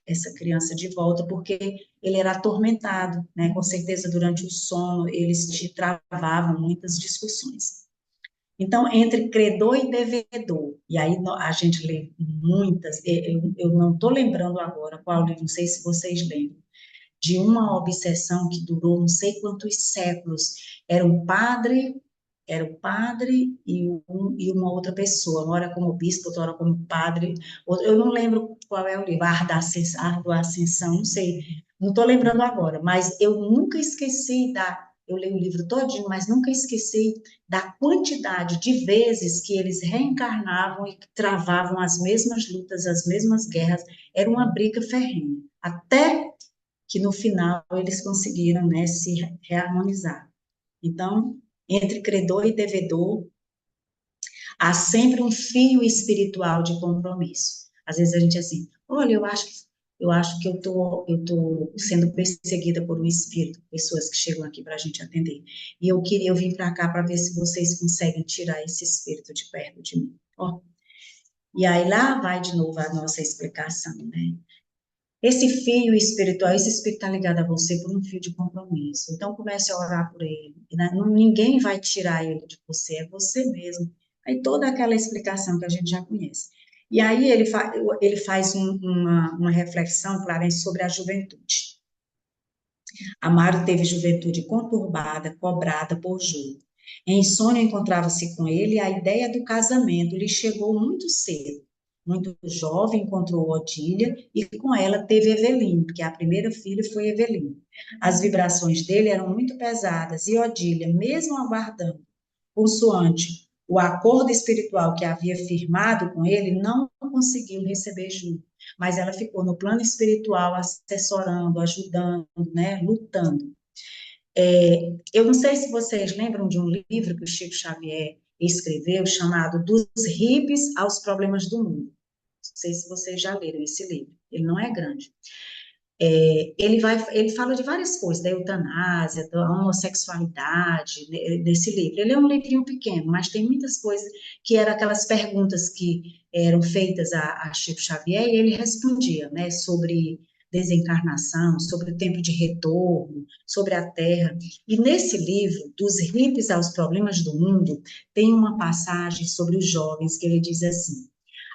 essa criança de volta, porque ele era atormentado, né, com certeza durante o sono eles travavam muitas discussões. Então, entre credor e devedor, e aí a gente lê muitas, eu não estou lembrando agora qual livro, não sei se vocês lembram, de uma obsessão que durou não sei quantos séculos, era um padre e uma outra pessoa, uma hora como bispo, outra hora como padre, eu não lembro qual é o livro, Ardua Ascensão, não sei, não estou lembrando agora, mas eu nunca esqueci eu leio o livro todinho, mas nunca esqueci da quantidade de vezes que eles reencarnavam e travavam as mesmas lutas, as mesmas guerras, era uma briga ferrenha, até que no final eles conseguiram, né, se reharmonizar. Então, entre credor e devedor, há sempre um fio espiritual de compromisso. Às vezes a gente é assim, olha, eu acho que eu tô sendo perseguida por um espírito, pessoas que chegam aqui para a gente atender. E eu vim para cá para ver se vocês conseguem tirar esse espírito de perto de mim. Ó. E aí lá vai de novo a nossa explicação, né? Esse fio espiritual, esse espírito está ligado a você por um fio de compromisso. Então, comece a orar por ele. Ninguém vai tirar ele de você, é você mesmo. Aí toda aquela explicação que a gente já conhece. E aí ele faz uma reflexão, Clarence, sobre a juventude. Amaro teve juventude conturbada, cobrada por Júlio. Em sonho encontrava-se com ele e a ideia do casamento lhe chegou muito cedo. Muito jovem, encontrou Odília e com ela teve Evelino, porque a primeira filha foi Evelino. As vibrações dele eram muito pesadas e Odília, mesmo aguardando, consoante o acordo espiritual que havia firmado com ele, não conseguiu receber Júlio, mas ela ficou no plano espiritual assessorando, ajudando, né, lutando. Eu não sei se vocês lembram de um livro que o Chico Xavier escreveu, chamado Dos Hippies aos Problemas do Mundo. Não sei se vocês já leram esse livro, ele não é grande. Ele fala de várias coisas, da eutanásia, da homossexualidade, desse livro. Ele é um livrinho pequeno, mas tem muitas coisas que eram aquelas perguntas que eram feitas a Chico Xavier, e ele respondia, né, sobre desencarnação, sobre o tempo de retorno, sobre a Terra. E nesse livro, Dos Hippies aos Problemas do Mundo, tem uma passagem sobre os jovens, que ele diz assim: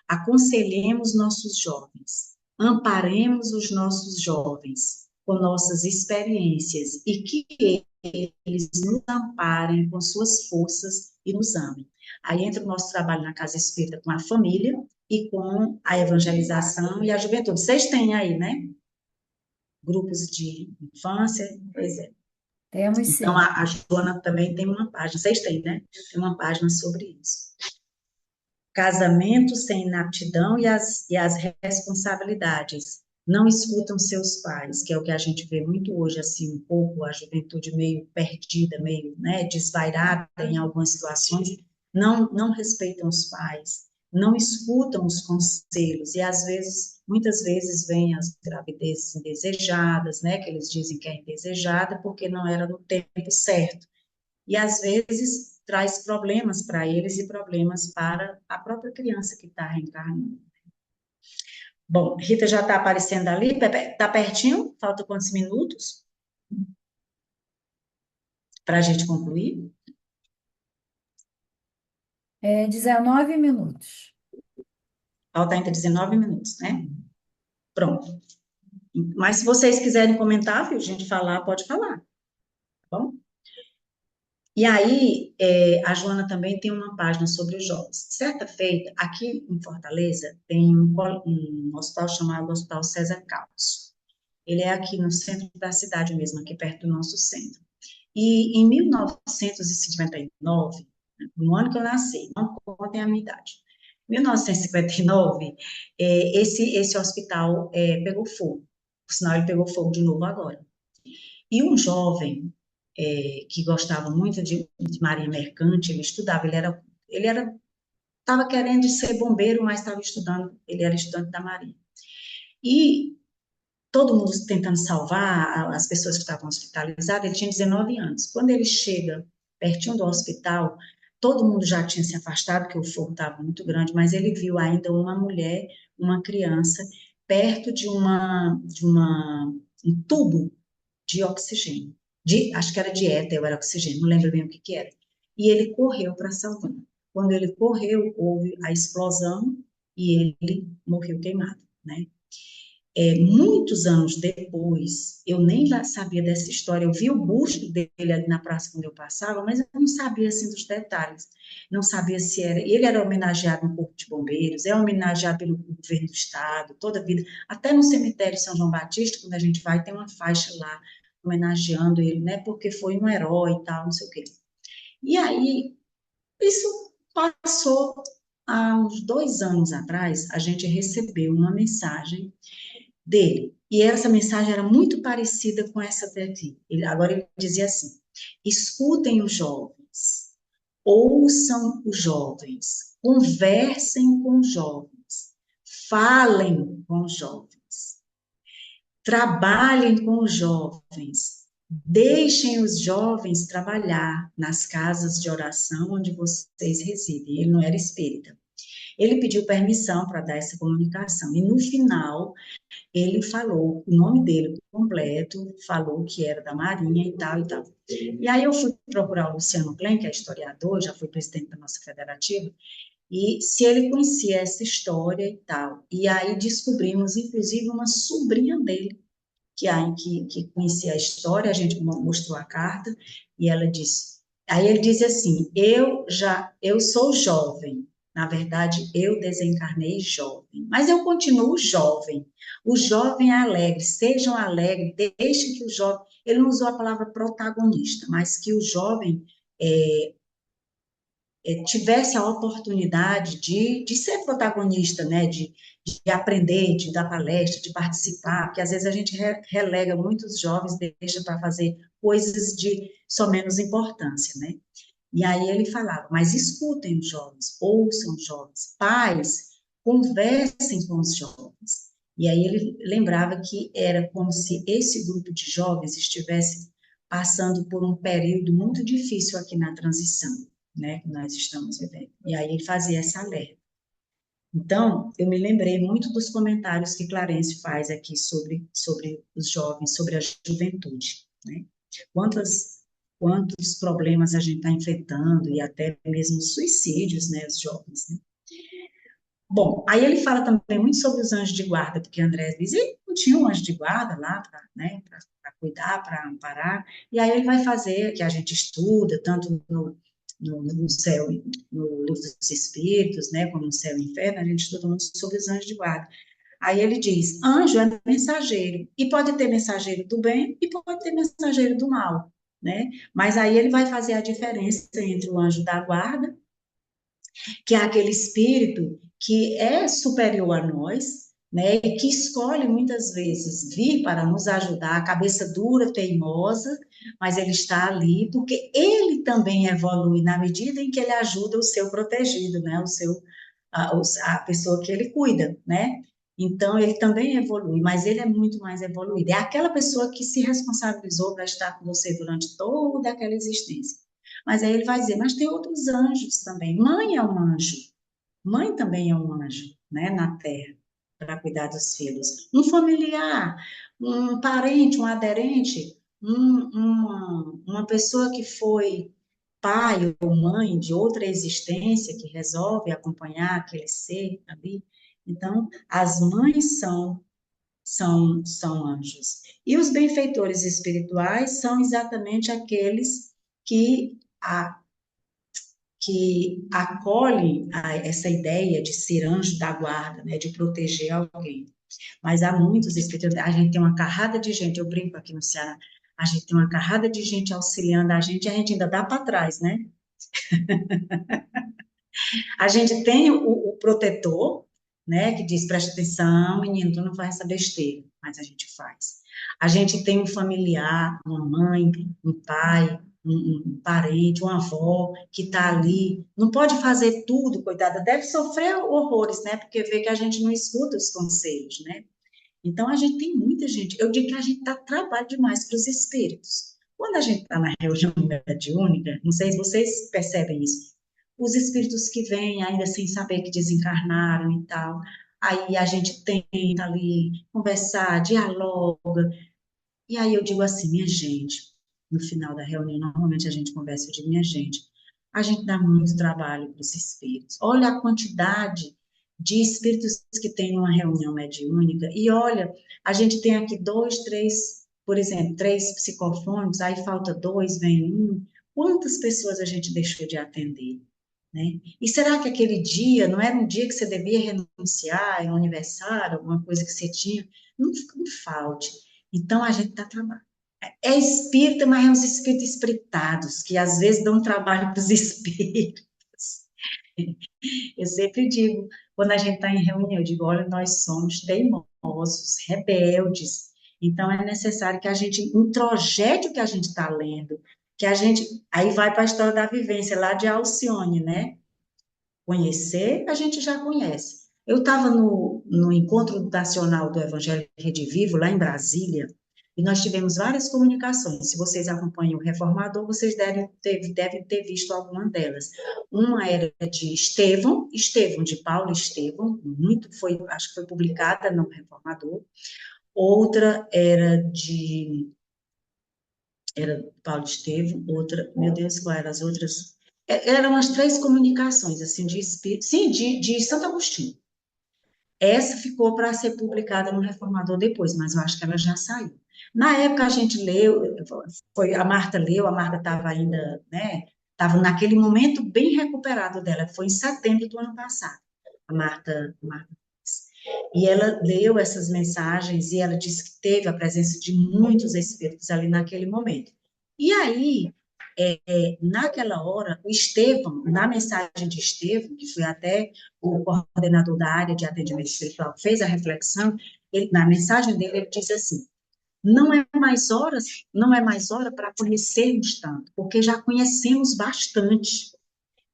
aconselhemos nossos jovens, amparemos os nossos jovens com nossas experiências e que eles nos amparem com suas forças e nos amem. Aí entra o nosso trabalho na Casa Espírita com a família e com a evangelização e a juventude. Vocês têm aí, né? Grupos de infância, pois é. Temos sim. Então, a Joana também tem uma página, vocês têm, né? Tem uma página sobre isso. Casamento sem inaptidão e as responsabilidades. Não escutam seus pais, que é o que a gente vê muito hoje, assim, um pouco a juventude meio perdida, meio, né, desvairada em algumas situações, não respeitam os pais, não escutam os conselhos, e às vezes, muitas vezes, vêm as gravidezes indesejadas, né, que eles dizem que é indesejada porque não era no tempo certo. E às vezes traz problemas para eles e problemas para a própria criança que está reencarnando. Bom, Rita já está aparecendo ali, está pertinho? Falta quantos minutos para a gente concluir? 19 minutos. Falta ainda 19 minutos, né? Pronto. Mas se vocês quiserem comentar, viu, gente, falar, pode falar. Tá bom? E aí, a Joana também tem uma página sobre os jovens. Certa feita, aqui em Fortaleza, tem um hospital chamado Hospital César Carlos. Ele é aqui no centro da cidade mesmo, aqui perto do nosso centro. E em 1959, no ano que eu nasci, não contem a minha idade, 1959, esse hospital pegou fogo. Por sinal, ele pegou fogo de novo agora. E um jovem que gostava muito de marinha mercante, ele estudava, estava querendo ser bombeiro, mas estava estudando, ele era estudante da marinha. E todo mundo tentando salvar as pessoas que estavam hospitalizadas, ele tinha 19 anos. Quando ele chega pertinho do hospital, todo mundo já tinha se afastado, porque o fogo estava muito grande, mas ele viu ainda uma mulher, uma criança, perto de um tubo de oxigênio. Acho que era de éter, ou era oxigênio, não lembro bem o que era. E ele correu para salvar. Quando ele correu, houve a explosão e ele morreu queimado, né? Muitos anos depois, eu nem sabia dessa história, eu vi o busto dele ali na praça quando eu passava, mas eu não sabia, assim, dos detalhes, não sabia se era, ele era homenageado no Corpo de Bombeiros, é homenageado pelo governo do estado, toda a vida, até no cemitério São João Batista, quando a gente vai, tem uma faixa lá, homenageando ele, né, porque foi um herói e tal, não sei o quê. E aí, isso passou há uns 2 anos atrás, a gente recebeu uma mensagem dele. E essa mensagem era muito parecida com essa daqui. Agora ele dizia assim: escutem os jovens, ouçam os jovens, conversem com os jovens, falem com os jovens, trabalhem com os jovens, deixem os jovens trabalhar nas casas de oração onde vocês residem. Ele não era espírita. Ele pediu permissão para dar essa comunicação. E no final, ele falou o nome dele completo, falou que era da Marinha e tal e tal. E aí eu fui procurar o Luciano Klein, que é historiador, já foi presidente da nossa federativa, e se ele conhecia essa história e tal. E aí descobrimos, inclusive, uma sobrinha dele, que conhecia a história, a gente mostrou a carta, e ela disse, aí ele diz assim, eu sou jovem, na verdade, eu desencarnei jovem, mas eu continuo jovem. O jovem é alegre, sejam alegres, deixem que o jovem, ele não usou a palavra protagonista, mas que o jovem tivesse a oportunidade de ser protagonista, né, de aprender, de dar palestra, de participar, porque às vezes a gente relega muitos jovens, deixa para fazer coisas de só menos importância, né? E aí ele falava, mas escutem os jovens, ouçam os jovens, pais, conversem com os jovens. E aí ele lembrava que era como se esse grupo de jovens estivesse passando por um período muito difícil aqui na transição, né, que nós estamos vivendo. E aí ele fazia essa alerta. Então, eu me lembrei muito dos comentários que Clarence faz aqui sobre os jovens, sobre a juventude, né? Quantos problemas a gente está enfrentando, e até mesmo suicídios, né, os jovens, né? Bom, aí ele fala também muito sobre os anjos de guarda, porque André diz, e não tinha um anjo de guarda lá para, né, para cuidar, para amparar, e aí ele vai fazer, que a gente estuda, tanto no céu, no livro dos Espíritos, né, como no céu e inferno, a gente estuda muito sobre os anjos de guarda. Aí ele diz, anjo é mensageiro, e pode ter mensageiro do bem, e pode ter mensageiro do mal, né? Mas aí ele vai fazer a diferença entre o anjo da guarda, que é aquele espírito que é superior a nós, né, e que escolhe muitas vezes vir para nos ajudar, a cabeça dura, teimosa, mas ele está ali porque ele também evolui na medida em que ele ajuda o seu protegido, né, a pessoa que ele cuida, né? Então, ele também evolui, mas ele é muito mais evoluído. É aquela pessoa que se responsabilizou para estar com você durante toda aquela existência. Mas aí ele vai dizer, mas tem outros anjos também. Mãe é um anjo. Mãe também é um anjo, né, na Terra, para cuidar dos filhos. Um familiar, um parente, um aderente, uma pessoa que foi pai ou mãe de outra existência que resolve acompanhar aquele ser ali. Então, as mães são anjos. E os benfeitores espirituais são exatamente aqueles que que acolhe essa ideia de ser anjo da guarda, né, de proteger alguém. Mas há muitos espíritos, a gente tem uma carrada de gente, eu brinco aqui no Ceará, a gente tem uma carrada de gente auxiliando a gente e a gente ainda dá para trás, né? A gente tem o protetor, né, que diz, presta atenção, menino, tu não faz essa besteira, mas a gente faz. A gente tem um familiar, uma mãe, um pai, um parente, uma avó, que está ali, não pode fazer tudo, coitada, deve sofrer horrores, né, porque vê que a gente não escuta os conselhos, né. Então, a gente tem muita gente, eu digo que a gente dá trabalho demais para os espíritos. Quando a gente está na reunião mediúnica, não sei se vocês percebem isso, os espíritos que vêm ainda sem saber que desencarnaram e tal, aí a gente tenta ali conversar, dialoga, e aí eu digo assim, minha gente, no final da reunião, normalmente a gente conversa, eu digo, minha gente, a gente dá muito trabalho para os espíritos. Olha a quantidade de espíritos que tem numa reunião mediúnica, e olha, a gente tem aqui dois, três, por exemplo, três psicofônicos, aí falta dois, vem um. Quantas pessoas a gente deixou de atender? Né? E será que aquele dia não era um dia que você devia renunciar, é um aniversário, alguma coisa que você tinha? Não falte. Então, a gente está trabalhando. É espírita, mas é uns espíritos espiritados, que às vezes dão trabalho para os espíritos. Eu sempre digo, quando a gente está em reunião, eu digo, olha, nós somos teimosos, rebeldes, então é necessário que a gente introjete o que a gente está lendo, que a gente, aí vai para a história da vivência, lá de Alcione, né? Conhecer, a gente já conhece. Eu estava no Encontro Nacional do Evangelho Rede Vivo, lá em Brasília, e nós tivemos várias comunicações. Se vocês acompanham o Reformador, vocês devem ter visto alguma delas. Uma era de Estevão, de Paulo Estevão, acho que foi publicada no Reformador. Outra era Paulo Estevão, outra, meu Deus, qual eram as outras? Eram as três comunicações, assim, de espírito, sim, de Santo Agostinho. Essa ficou para ser publicada no Reformador depois, mas eu acho que ela já saiu. Na época a gente leu, a Marta leu, a Marta estava ainda, né, estava naquele momento bem recuperado dela, foi em setembro do ano passado, a Marta, e ela leu essas mensagens e ela disse que teve a presença de muitos espíritos ali naquele momento. E aí, naquela hora, o Estevão, na mensagem de Estevão, que foi até o coordenador da área de atendimento espiritual, fez a reflexão, na mensagem dele, ele diz assim: não é mais hora para conhecermos tanto, porque já conhecemos bastante.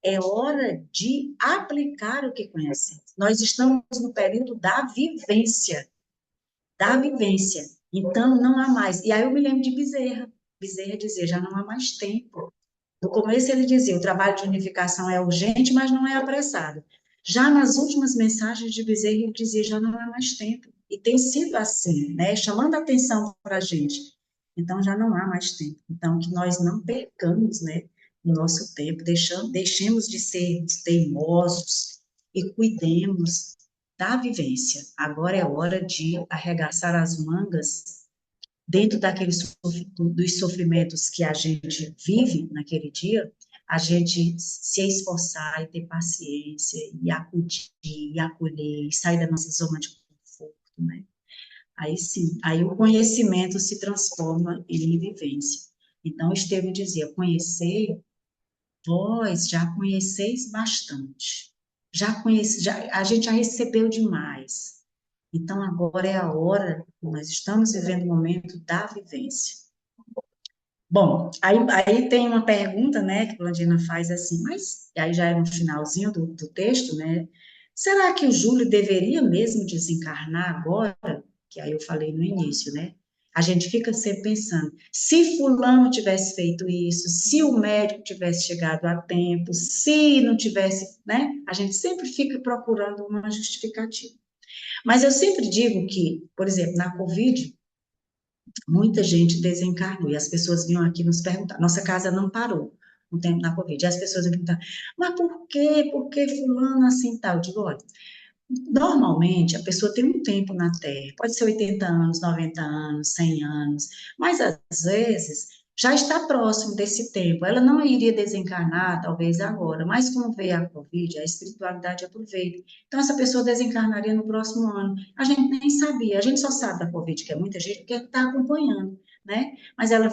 É hora de aplicar o que conhecemos. Nós estamos no período da vivência, da vivência. Então, não há mais. E aí eu me lembro de Bezerra. Bezerra dizia, já não há mais tempo. No começo ele dizia, o trabalho de unificação é urgente, mas não é apressado. Já nas últimas mensagens de Bezerra, ele dizia, já não há mais tempo. E tem sido assim, né? Chamando a atenção para a gente. Então, já não há mais tempo. Então, que nós não percamos, né, o nosso tempo, deixemos de ser teimosos e cuidemos da vivência. Agora é hora de arregaçar as mangas dentro dos sofrimentos que a gente vive naquele dia, a gente se esforçar e ter paciência, e acudir, e acolher, e sair da nossa zona de conforto, né? Aí sim, aí o conhecimento se transforma em vivência. Então, Estevão dizia, vós já conheceis bastante, a gente já recebeu demais. Então, agora é a hora, nós estamos vivendo o momento da vivência. Bom, aí tem uma pergunta, né, que a Blandina faz assim, mas aí já é no finalzinho do texto, né? Será que o Júlio deveria mesmo desencarnar agora? Que aí eu falei no início, né? A gente fica sempre pensando, se fulano tivesse feito isso, se o médico tivesse chegado a tempo, se não tivesse, né? A gente sempre fica procurando uma justificativa. Mas eu sempre digo que, por exemplo, na Covid, muita gente desencarnou, e as pessoas vinham aqui nos perguntar, nossa casa não parou no tempo da Covid, e as pessoas vinham perguntar, mas por quê? Por que fulano assim tal? Eu digo, olha, normalmente a pessoa tem um tempo na Terra, pode ser 80 anos, 90 anos, 100 anos, mas às vezes já está próximo desse tempo, ela não iria desencarnar talvez agora, mas como veio a Covid, a espiritualidade aproveita. Então essa pessoa desencarnaria no próximo ano. A gente nem sabia, a gente só sabe da Covid, que é muita gente, porque está acompanhando, né? Mas ela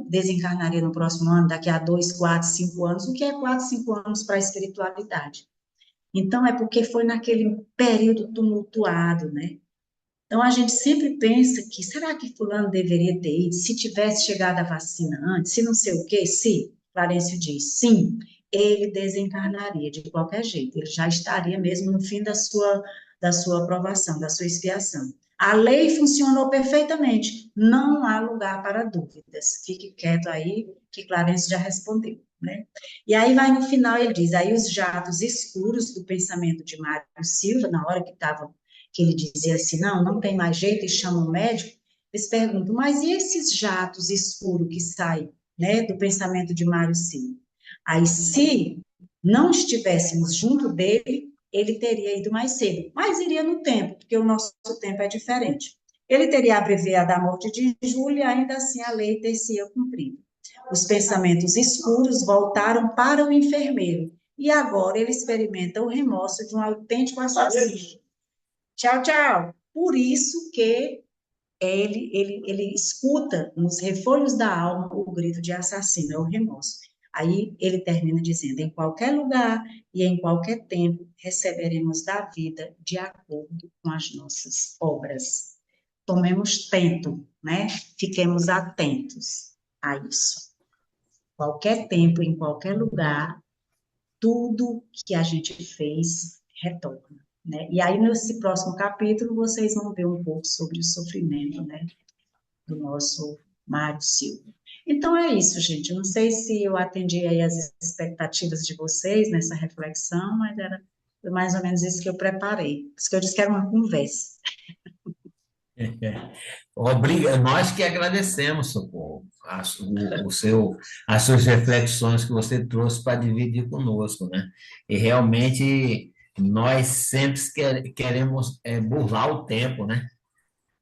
desencarnaria no próximo ano, daqui a 2, 4, 5 anos, o que é 4, 5 anos para a espiritualidade? Então, é porque foi naquele período tumultuado, né? Então, a gente sempre pensa que, será que fulano deveria ter ido? Se tivesse chegado a vacina antes, se não sei o quê, se, Clarencio diz, sim, ele desencarnaria de qualquer jeito, ele já estaria mesmo no fim da sua aprovação, da sua expiação. A lei funcionou perfeitamente, não há lugar para dúvidas. Fique quieto aí, que Clarencio já respondeu, né? E aí vai no final, ele diz, aí os jatos escuros do pensamento de Mário Silva, na hora que ele dizia assim, não tem mais jeito, e chama o médico, eles perguntam, mas e esses jatos escuros que saem, né, do pensamento de Mário Silva? Aí, se não estivéssemos junto dele, ele teria ido mais cedo, mas iria no tempo, porque o nosso tempo é diferente. Ele teria abreviado a morte de Júlio e ainda assim a lei ter-se cumprida. Os pensamentos escuros voltaram para o enfermeiro, e agora ele experimenta o remorso de um autêntico assassino. Tchau, tchau. Por isso que ele escuta nos refolhos da alma o grito de assassino, é o remorso. Aí ele termina dizendo: em qualquer lugar e em qualquer tempo receberemos da vida de acordo com as nossas obras. Tomemos tempo, né? Fiquemos atentos a isso. Qualquer tempo, em qualquer lugar, tudo que a gente fez retorna, né? E aí, nesse próximo capítulo, vocês vão ver um pouco sobre o sofrimento, né, do nosso Mário Silva. Então, é isso, gente. Eu não sei se eu atendi aí as expectativas de vocês nessa reflexão, mas foi mais ou menos isso que eu preparei. Por isso que eu disse que era uma conversa. Nós que agradecemos, Socorro, as suas reflexões que você trouxe para dividir conosco, né? E realmente nós sempre queremos burlar o tempo, né?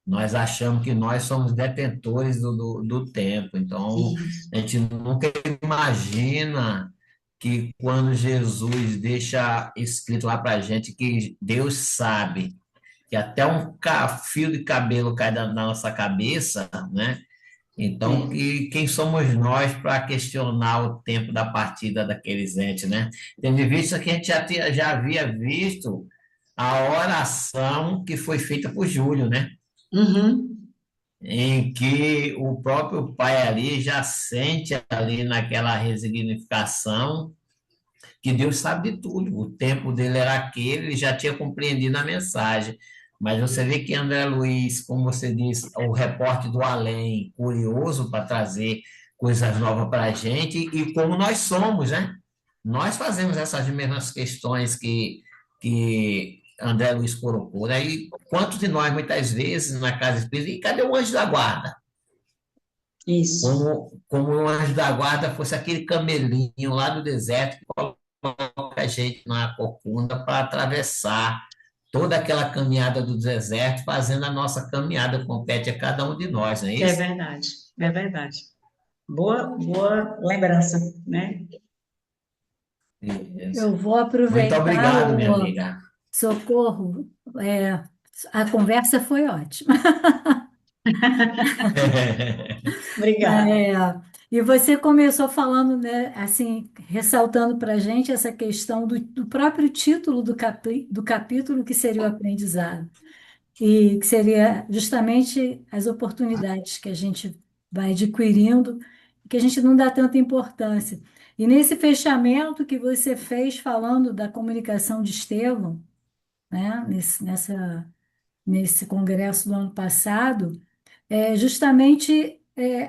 Nós achamos que nós somos detentores do tempo, então Isso. a gente nunca imagina que quando Jesus deixa escrito lá para a gente que Deus sabe que até um fio de cabelo cai da nossa cabeça, né? Então, quem somos nós para questionar o tempo da partida daqueles entes, né? Tendo em vista que a gente já havia visto a oração que foi feita por Júlio, né? Uhum. Em que o próprio pai ali já sente ali naquela resignificação que Deus sabe de tudo. O tempo dele era aquele, ele já tinha compreendido a mensagem. Mas você vê que André Luiz, como você diz, o repórter do além, curioso para trazer coisas novas para a gente, e como nós somos, né? Nós fazemos essas mesmas questões que André Luiz colocou, né? E quantos de nós, muitas vezes, na casa espírita, e cadê o anjo da guarda? Isso. Como o anjo da guarda fosse aquele camelinho lá do deserto que coloca a gente na corcunda para atravessar toda aquela caminhada do deserto, fazendo a nossa caminhada, compete a cada um de nós, não é É isso? verdade, é verdade. Boa lembrança, né? Isso. Eu vou Muito aproveitar obrigado, minha o amiga. socorro. É, a conversa foi ótima. Obrigada. É, e você começou falando, né, assim, ressaltando para a gente essa questão do próprio título do capítulo, que seria o aprendizado, e que seria justamente as oportunidades que a gente vai adquirindo, que a gente não dá tanta importância. E nesse fechamento que você fez falando da comunicação de Estevão, né, nesse congresso do ano passado, justamente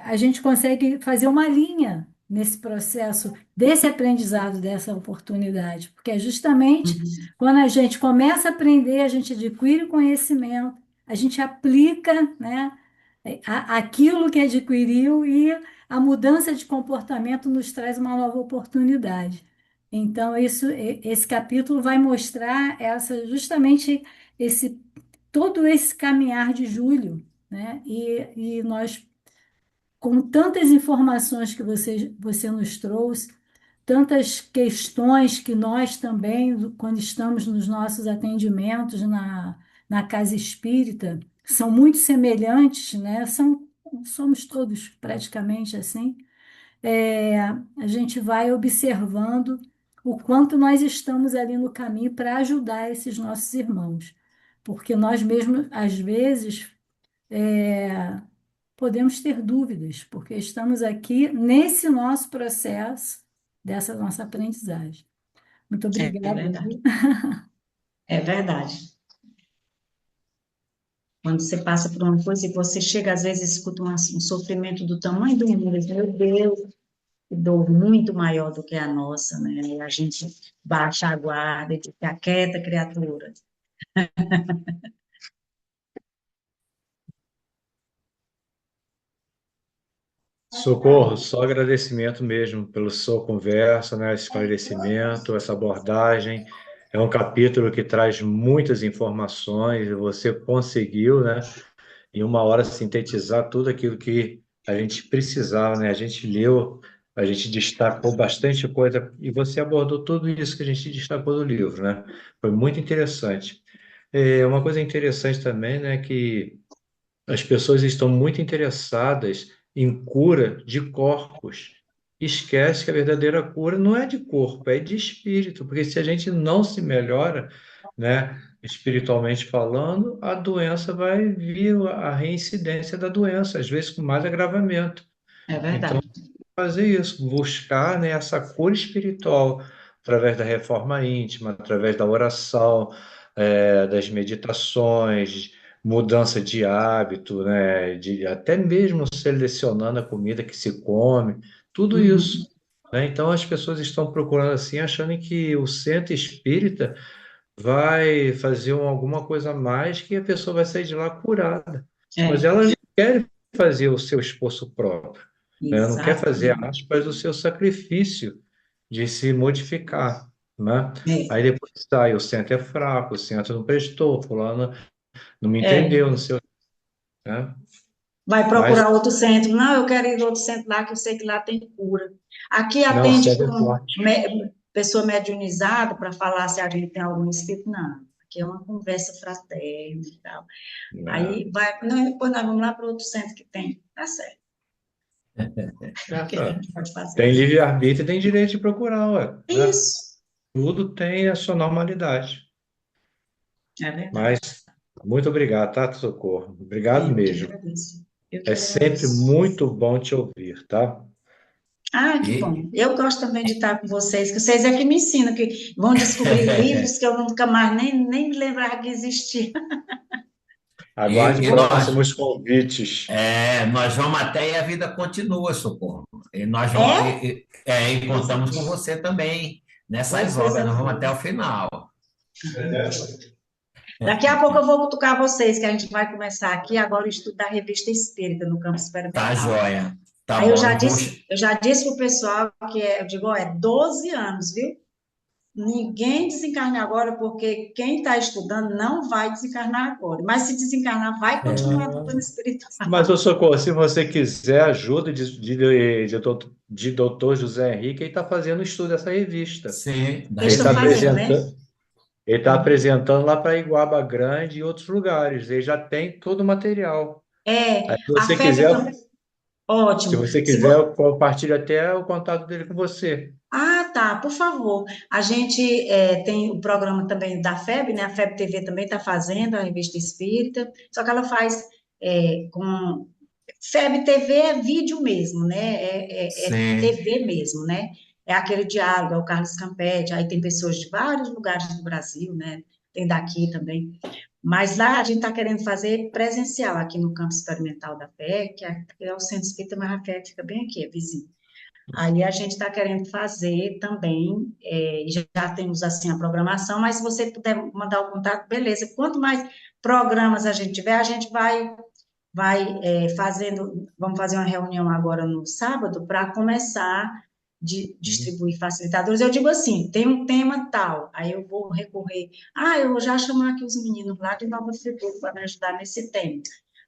a gente consegue fazer uma linha nesse processo desse aprendizado, dessa oportunidade, porque é justamente Uhum. quando a gente começa a aprender, a gente adquire o conhecimento, a gente aplica, né, aquilo que adquiriu e a mudança de comportamento nos traz uma nova oportunidade. Então, esse capítulo vai mostrar justamente esse todo esse caminhar de Júlio, né? E nós, com tantas informações que você nos trouxe, tantas questões que nós também, quando estamos nos nossos atendimentos na casa espírita, são muito semelhantes, né? Somos todos praticamente assim. A gente vai observando o quanto nós estamos ali no caminho para ajudar esses nossos irmãos. Porque nós mesmos, às vezes, é, podemos ter dúvidas, porque estamos aqui nesse nosso processo, dessa nossa aprendizagem. Muito É obrigada, verdade. viu? É verdade. Quando você passa por uma coisa e você chega, às vezes, escuta um sofrimento do tamanho do mundo, e diz, meu Deus, que dor muito maior do que a nossa, né? E a gente baixa a guarda e diz, aquieta, criatura. Socorro, só agradecimento mesmo pela sua conversa, né, esse esclarecimento, essa abordagem. É um capítulo que traz muitas informações e você conseguiu, né, em uma hora sintetizar tudo aquilo que a gente precisava, né? A gente leu, a gente destacou bastante coisa e você abordou tudo isso que a gente destacou do livro, né? Foi muito interessante. Uma coisa interessante também, né, que as pessoas estão muito interessadas em cura de corpos. Esquece que a verdadeira cura não é de corpo, é de espírito, porque se a gente não se melhora, né, espiritualmente falando, a doença vai vir a reincidência da doença, às vezes com mais agravamento. É Então, verdade. fazer isso, buscar, né, essa cura espiritual através da reforma íntima, através da oração, das meditações, mudança de hábito, né, de até mesmo selecionando a comida que se come, tudo Uhum. isso, né? Então as pessoas estão procurando assim, achando que o centro espírita vai fazer alguma coisa a mais que a pessoa vai sair de lá curada, mas É, elas não querem fazer o seu esforço próprio, né? Não quer fazer, exatamente. aspas, o seu sacrifício de se modificar, né? É, Aí depois sai, o centro é fraco, o centro não prestou, fulano não me é. entendeu, não sei, né? Vai Mas procurar outro centro. Não, eu quero ir em outro centro lá, que eu sei que lá tem cura. Aqui não atende segue com forte, pessoa mediunizada para falar se a gente tem algum espírito. Não, aqui é uma conversa fraterna e tal. né? Aí vai, não, depois nós vamos lá para outro centro que tem. Tá certo. o que a gente pode fazer. Tem livre-arbítrio e tem direito de procurar, ué, né? Isso, Tudo tem a sua normalidade. é verdade. Mas muito obrigado, tá, Socorro? Obrigado Eu que mesmo. agradeço. Eu que É sempre agradeço. muito bom te ouvir, tá? Ah, que E, bom. Eu gosto também de estar com vocês, que vocês é que me ensinam, que vão descobrir livros que eu nunca mais nem me lembrava que existia. Aguarde e nós, próximos convites. nós vamos até e a vida continua, Socorro. E nós vamos, É? e Coisa contamos com boa. você também nessas Coisa obras, nós vamos boa. até o final. Daqui a pouco eu vou cutucar vocês, que a gente vai começar aqui agora o estudo da Revista Espírita no campo Tá, experimental. joia. Tá Aí eu bom, já eu vou. disse, eu já disse pro pessoal que eu digo, ó, é 12 anos, viu? Ninguém desencarne agora, porque quem está estudando não vai desencarnar agora. Mas se desencarnar, vai continuar estudando espiritual. Mas, ô Socorro, se você quiser ajuda de doutor José Henrique, ele está fazendo um estudo dessa revista. Sim, da Eles Ele está estão revista. fazendo, né? apresentando, ele está apresentando lá para Iguaba Grande e outros lugares. Ele já tem todo o material. Aí, É, a FEB também. se Ótimo. você quiser, eu compartilho até o contato dele com você. Ah, tá, por favor. A gente tem o programa também da FEB, né? A FEB TV também está fazendo a revista Espírita, só que ela faz com. FEB TV é vídeo mesmo, né? É Sim. TV mesmo, né? É aquele diálogo, é o Carlos Campetti, aí tem pessoas de vários lugares do Brasil, né? Tem daqui também. Mas lá a gente está querendo fazer presencial aqui no campo experimental da FE, que é o Centro Espírita, mas a FE fica bem aqui, é vizinho. Aí a gente está querendo fazer também, já temos assim a programação, mas se você puder mandar o contato, beleza. Quanto mais programas a gente tiver, a gente vai fazendo, vamos fazer uma reunião agora no sábado para começar a distribuir facilitadores. Eu digo assim, tem um tema tal, aí eu vou recorrer, eu já chamar aqui os meninos lá de Nova Friburgo para me ajudar nesse tema,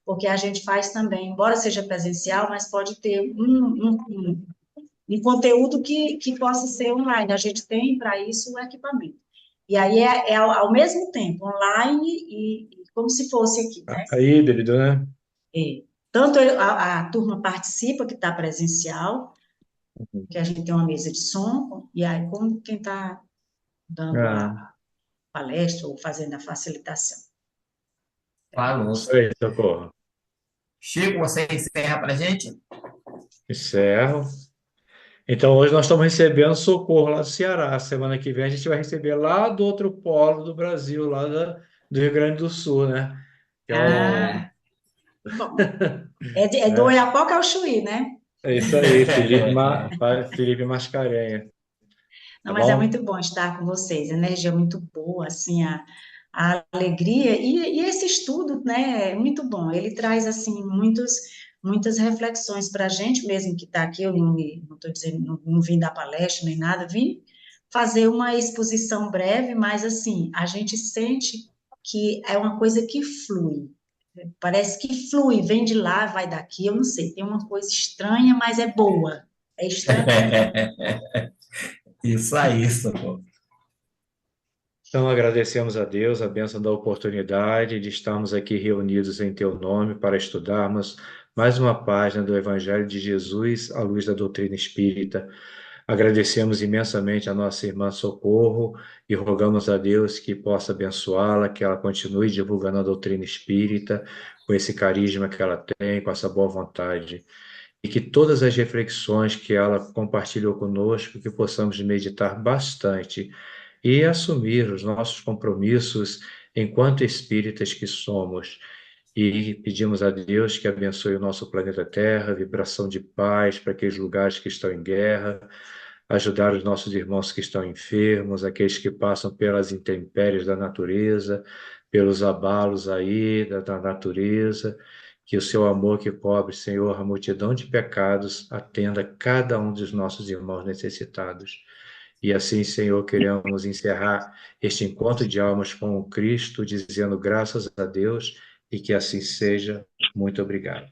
porque a gente faz também, embora seja presencial, mas pode ter um conteúdo que possa ser online. A gente tem para isso o equipamento. E aí é ao mesmo tempo online e como se fosse aqui, né? É híbrido, né? Tanto a turma participa, que está presencial, que a gente tem uma mesa de som, e aí como quem está dando Ah, a palestra ou fazendo a facilitação. Falou. isso aí, Socorro. Chico, você encerra para a gente? Encerro. Então, hoje nós estamos recebendo socorro lá do Ceará. Semana que vem a gente vai receber lá do outro polo do Brasil, do Rio Grande do Sul, né? Que é Ah, bom. É do né? Oiapoque ao Chuí, né? É isso aí, Felipe Mascarenha. Não, Tá mas é bom? muito bom estar com vocês, a energia é muito boa, assim, a alegria, e esse estudo, né, é muito bom, ele traz, assim, muitas reflexões para a gente mesmo que está aqui, eu não estou dizendo, não vim dar palestra nem nada, vim fazer uma exposição breve, mas, assim, a gente sente que é uma coisa que flui, parece que flui, vem de lá, vai daqui, eu não sei, tem uma coisa estranha, mas é boa, é estranha, mas é boa. Isso aí, Socorro. Então, agradecemos a Deus a bênção da oportunidade de estarmos aqui reunidos em Teu nome para estudarmos mais uma página do Evangelho de Jesus à luz da doutrina espírita. Agradecemos imensamente a nossa irmã Socorro e rogamos a Deus que possa abençoá-la, que ela continue divulgando a doutrina espírita com esse carisma que ela tem, com essa boa vontade. E que todas as reflexões que ela compartilhou conosco, que possamos meditar bastante e assumir os nossos compromissos enquanto espíritas que somos. E pedimos a Deus que abençoe o nosso planeta Terra, vibração de paz para aqueles lugares que estão em guerra, ajudar os nossos irmãos que estão enfermos, aqueles que passam pelas intempéries da natureza, pelos abalos aí da natureza, que o seu amor que cobre, Senhor, a multidão de pecados, atenda cada um dos nossos irmãos necessitados. E assim, Senhor, queremos encerrar este encontro de almas com o Cristo, dizendo graças a Deus e que assim seja. Muito obrigado.